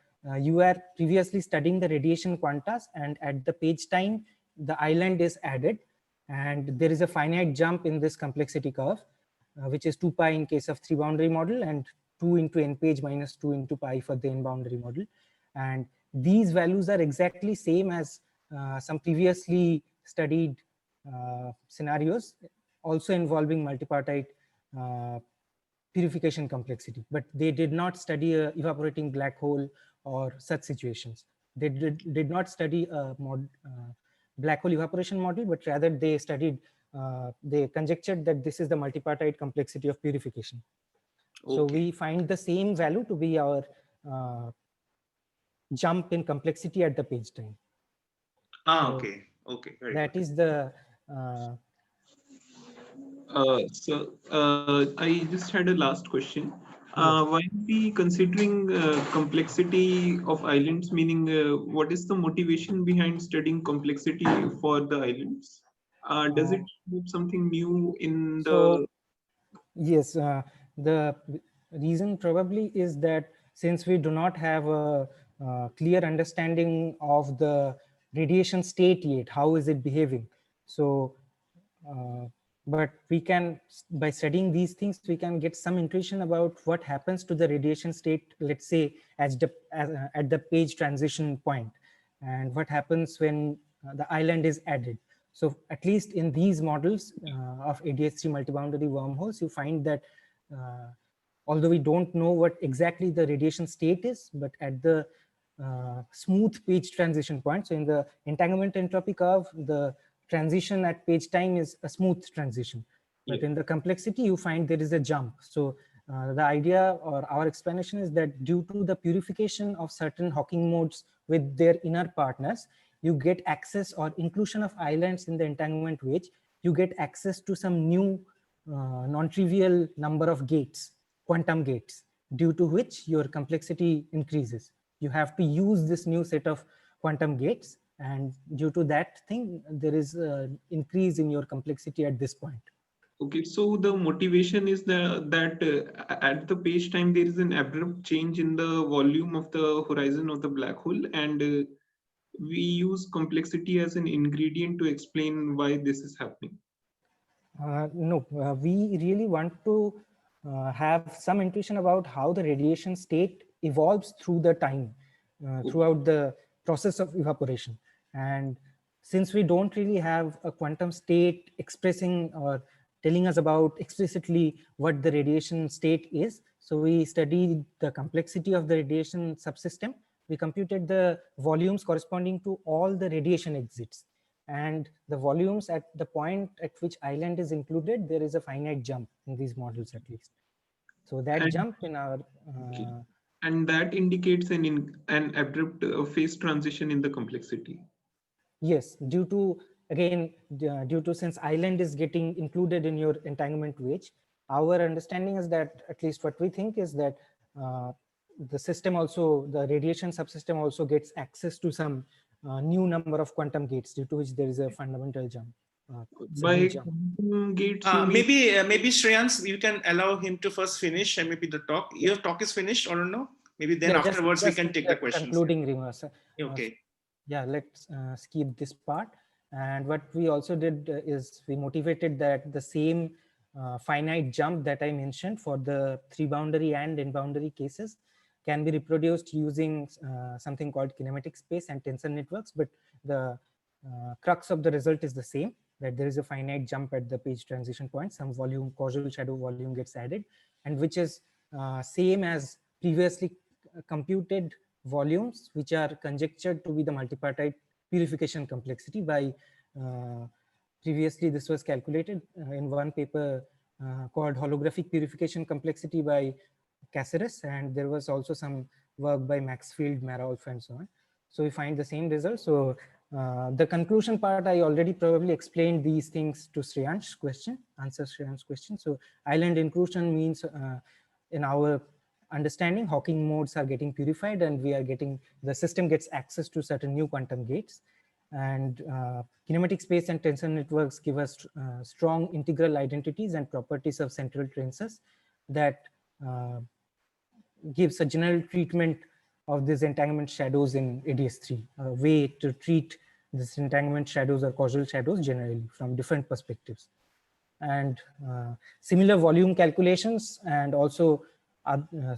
you are previously studying the radiation quantas, and at the page time, the island is added, and there is a finite jump in this complexity curve, which is 2 pi in case of 3 boundary model and 2 into n page minus 2 into pi for the n boundary model. And these values are exactly same as some previously studied scenarios, also involving multipartite purification complexity, but they did not study a evaporating black hole or such situations. They did not study a black hole evaporation model, but rather they studied, they conjectured that this is the multipartite complexity of purification. Okay. So we find the same value to be our jump in complexity at the page time. So Okay, very that good. is the I just had a last question. Yes. Why are we considering complexity of islands? Meaning, what is the motivation behind studying complexity for the islands? Does it have something new in the? So yes, the reason probably is that since we do not have a clear understanding of the radiation state yet, how is it behaving? So, but we can, by studying these things, we can get some intuition about what happens to the radiation state, let's say, at the page transition point, and what happens when the island is added. So at least in these models of ADS3 multiboundary wormholes, you find that although we don't know what exactly the radiation state is, but at the smooth page transition point, so in the entanglement entropy curve, the transition at page time is a smooth transition. But in the complexity, you find there is a jump. So the idea or our explanation is that due to the purification of certain Hawking modes with their inner partners, you get access or inclusion of islands in the entanglement wedge, you get access to some new non-trivial number of gates, quantum gates, due to which your complexity increases. You have to use this new set of quantum gates, and due to that thing, there is an increase in your complexity at this point. Okay, so the motivation is that at the page time, there is an abrupt change in the volume of the horizon of the black hole, and we use complexity as an ingredient to explain why this is happening. No, we really want to have some intuition about how the radiation state evolves through the time, throughout the process of evaporation. And since we don't really have a quantum state expressing or telling us about explicitly what the radiation state is, so we studied the complexity of the radiation subsystem. We computed the volumes corresponding to all the radiation exits, and the volumes at the point at which island is included, there is a finite jump in these models at least. So that jump in our and that indicates an abrupt phase transition in the complexity. Yes, due to since island is getting included in your entanglement wedge, our understanding is that, at least what we think is that the system also, the radiation subsystem also gets access to some new number of quantum gates, due to which there is a fundamental jump. By quantum gates, maybe Shreyans, you can allow him to first finish, and maybe the talk. Your talk is finished or no? Maybe then afterwards we can take the questions. Concluding remarks. Okay. Yeah, let's skip this part. And what we also did is we motivated that the same finite jump that I mentioned for the 3-boundary and n-boundary cases can be reproduced using something called kinematic space and tensor networks. But the crux of the result is the same, that there is a finite jump at the page transition point, some volume, causal shadow volume gets added, and which is same as previously computed volumes, which are conjectured to be the multipartite purification complexity by previously this was calculated in one paper called holographic purification complexity by Caceres, and there was also some work by Maxfield, Marolf, and so on. So we find the same result. So the conclusion part, I already probably explained these things to Shreyansh's question, answer Shreyansh's question. So island inclusion means in our understanding, Hawking modes are getting purified and we are getting, the system gets access to certain new quantum gates. And kinematic space and tensor networks give us strong integral identities and properties of central tensors that gives a general treatment of these entanglement shadows in ADS3, a way to treat these entanglement shadows or causal shadows generally from different perspectives. And similar volume calculations and also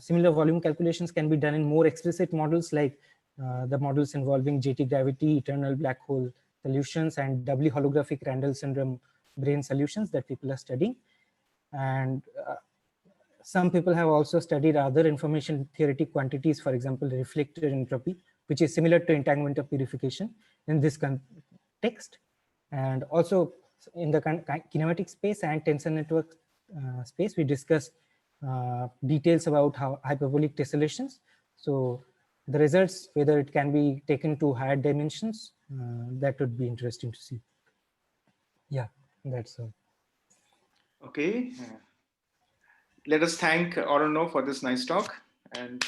similar volume calculations can be done in more explicit models like the models involving JT gravity, eternal black hole solutions, and doubly holographic Randall syndrome brane solutions that people are studying. And some people have also studied other information theoretic quantities, for example, reflected entropy, which is similar to entanglement of purification in this context. And also in the kinematic space and tensor network space, we discussed details about how hyperbolic tessellations. So the results, whether it can be taken to higher dimensions, that would be interesting to see. Yeah, that's all. Okay. Let us thank Orono for this nice talk. And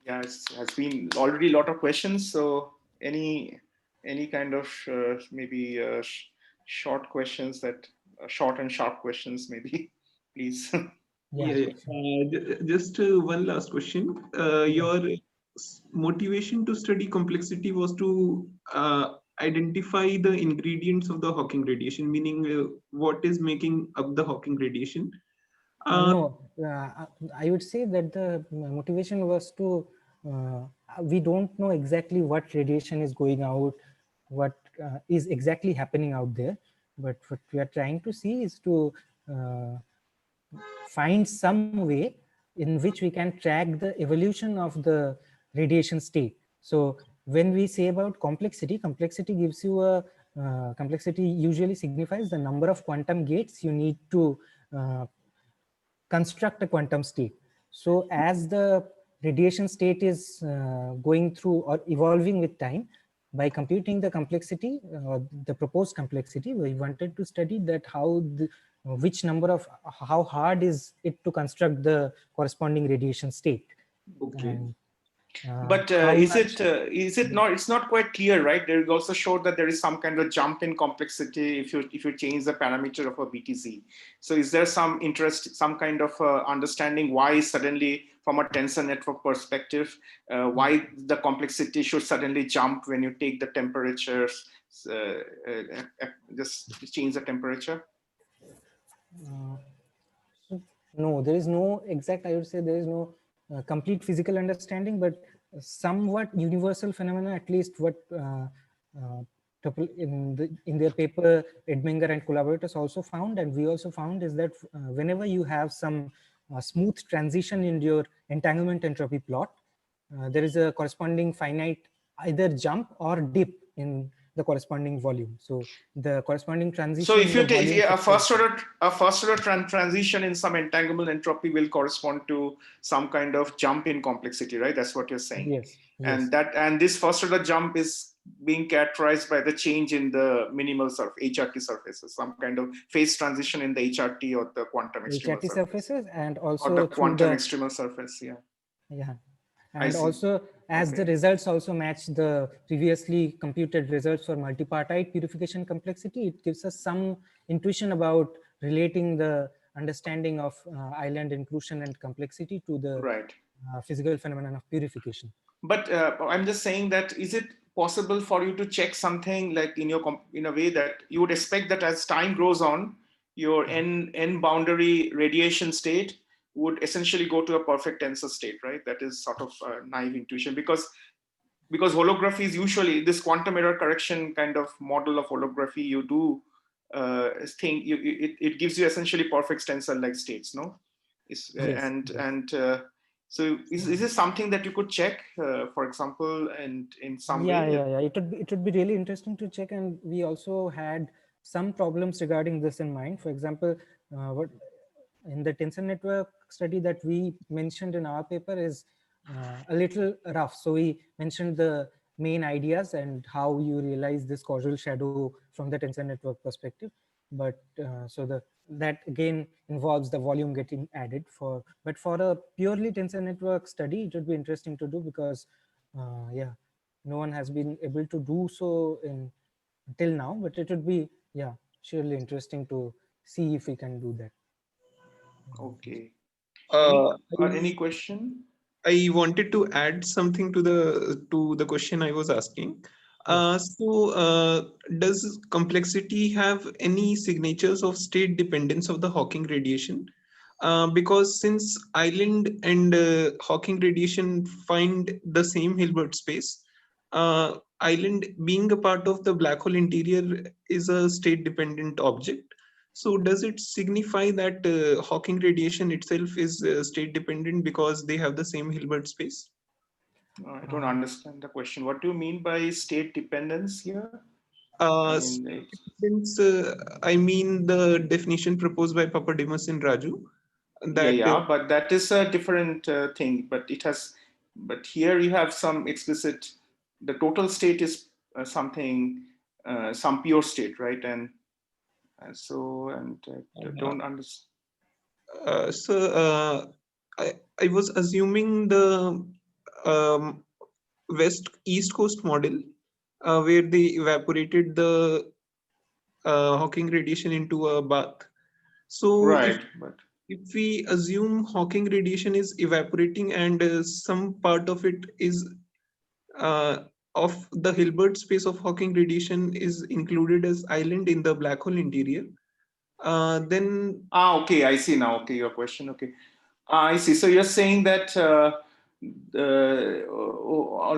yeah, it has been already a lot of questions. So any kind of maybe short questions that short and sharp questions, maybe, please. Yeah. Just one last question. Your motivation to study complexity was to identify the ingredients of the Hawking radiation, meaning what is making up the Hawking radiation. No, I would say that the motivation was to, we don't know exactly what radiation is going out, what is exactly happening out there. But what we are trying to see is to find some way in which we can track the evolution of the radiation state. So when we say about complexity, complexity gives you a, complexity usually signifies the number of quantum gates you need to construct a quantum state. So as the radiation state is going through or evolving with time, by computing the complexity, the proposed complexity, we wanted to study that how which number of, how hard is it to construct the corresponding radiation state. Okay. But is it not? It's not quite clear, right? There is also showed that there is some kind of jump in complexity if you change the parameter of a BTC. So is there some interest, some kind of understanding why suddenly, from a tensor network perspective, why the complexity should suddenly jump when you take the temperatures, just change the temperature? No, there is no exact, I would say there is no complete physical understanding, but somewhat universal phenomena, at least what in their paper Edminger and collaborators also found, and we also found, is that whenever you have some smooth transition in your entanglement entropy plot, there is a corresponding finite either jump or dip in the corresponding volume. So the corresponding transition. So if you take a first order transition in some entanglement entropy will correspond to some kind of jump in complexity, right? That's what you're saying. Yes. And this first order jump is being characterized by the change in the minimal HRT surfaces, some kind of phase transition in the HRT or the quantum extremal surfaces, and also or the quantum extremal surface. Yeah. And also, as the results also match the previously computed results for multipartite purification complexity, it gives us some intuition about relating the understanding of island inclusion and complexity to the physical phenomenon of purification. But I'm just saying that, is it possible for you to check something like in a way that you would expect that as time goes on, your n boundary radiation state would essentially go to a perfect tensor state, right? That is sort of a naive intuition, because holography is usually this quantum error correction kind of model of holography. You do think it gives you essentially perfect tensor like states, no? Yes, And yes. so is this something that you could check, for example, and in some way? Yeah. It would be really interesting to check, and we also had some problems regarding this in mind. For example, what in the tensor network study that we mentioned in our paper is a little rough. So we mentioned the main ideas and how you realize this causal shadow from the tensor network perspective. But that again involves the volume getting added for. But for a purely tensor network study, it would be interesting to do because yeah, no one has been able to do so in till now. But it would be surely interesting to see if we can do that. Okay. Uh, Any question? I wanted to add something to the question I was asking. Does complexity have any signatures of state dependence of the Hawking radiation? Because since island and Hawking radiation find the same Hilbert space, island being a part of the black hole interior is a state dependent object. So does it signify that Hawking radiation itself is state dependent because they have the same Hilbert space? I don't understand the question. What do you mean by state dependence here? State dependence, I mean the definition proposed by Papademos and Raju. That but that is a different thing. But here you have some explicit. The total state is something, some pure state, right? And don't understand. I was assuming the um, East Coast model where they evaporated the Hawking radiation into a bath. So if we assume Hawking radiation is evaporating and some part of it is of the Hilbert space of Hawking radiation is included as island in the black hole interior, then okay, I see now. Okay, your question. Okay, I see. So you're saying that all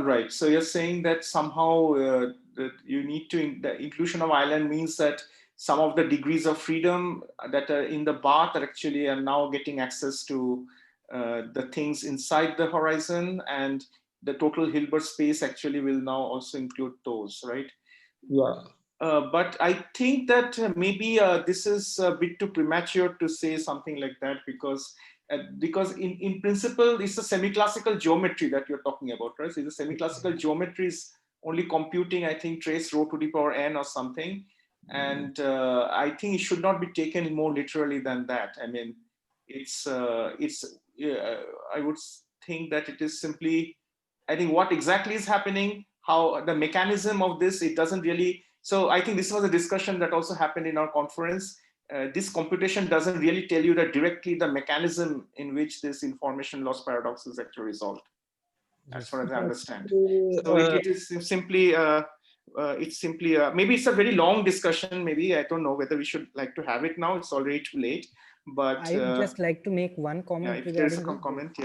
right. So you're saying that somehow that you need to the inclusion of island means that some of the degrees of freedom that are in the bath are actually are now getting access to the things inside the horizon, and the total Hilbert space actually will now also include those, right? Yeah. But I think that maybe this is a bit too premature to say something like that, because in principle it's a semi-classical geometry that you're talking about, right? So the semi-classical geometry is only computing, I think, trace rho to the power n or something, and I think it should not be taken more literally than that. I mean, I would think that it is simply, I think what exactly is happening, how the mechanism of this, it doesn't really. So I think this was a discussion that also happened in our conference. This computation doesn't really tell you that directly the mechanism in which this information loss paradox is actually resolved, as far as I understand. So it is simply, maybe it's a very long discussion. Maybe I don't know whether we should like to have it now. It's already too late. But I would just like to make one comment if regarding there's a comment,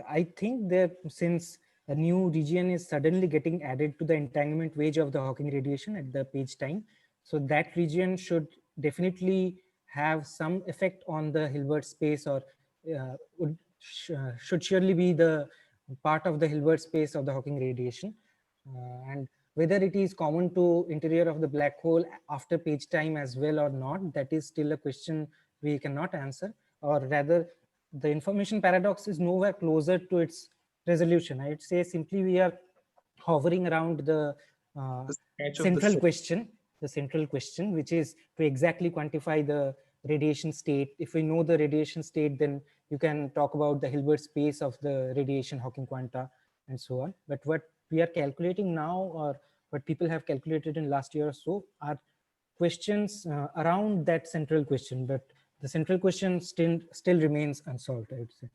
I think that since a new region is suddenly getting added to the entanglement wedge of the Hawking radiation at the page time, so that region should definitely have some effect on the Hilbert space, or should surely be the part of the Hilbert space of the Hawking radiation. And whether it is common to interior of the black hole after page time as well or not, that is still a question we cannot answer. Or rather, the information paradox is nowhere closer to its resolution. I'd say simply we are hovering around the central question, which is to exactly quantify the radiation state. If we know the radiation state, then you can talk about the Hilbert space of the radiation Hawking quanta and so on. But what we are calculating now, or what people have calculated in last year or so, are questions around that central question. But the central question still remains unsolved, I would say.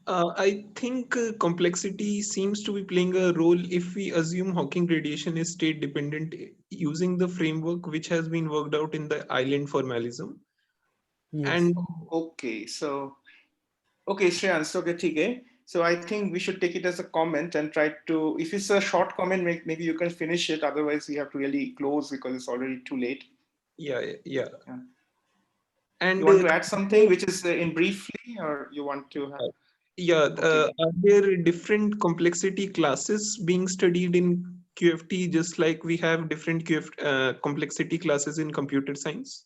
I think complexity seems to be playing a role if we assume Hawking radiation is state dependent using the framework which has been worked out in the island formalism. Yes. And Okay, so okay, Shreyans, so okay. So I think we should take it as a comment and try to, if it's a short comment, maybe you can finish it. Otherwise, we have to really close because it's already too late. yeah. Yeah. And You want to add something which is in briefly, or you want to have? yeah, Okay. are there different complexity classes being studied in QFT, just like we have different complexity classes in computer science?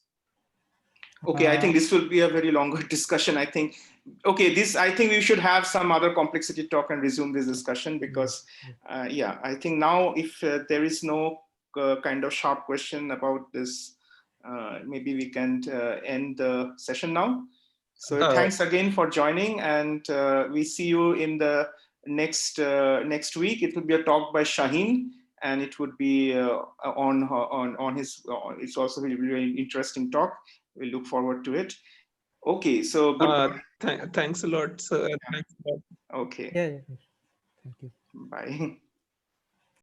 Okay, I think this will be a very longer discussion. I think, okay, I think we should have some other complexity talk and resume this discussion because, yeah, I think now if there is no kind of sharp question about this, maybe we can end the session now. So thanks again for joining, and we see you in the next week. It will be a talk by Shaheen, and it would be on his. It's also a very interesting talk. We look forward to it. Okay, so goodbye. Thanks a lot, sir. Thanks a lot. Okay, Yeah. Thank you. bye.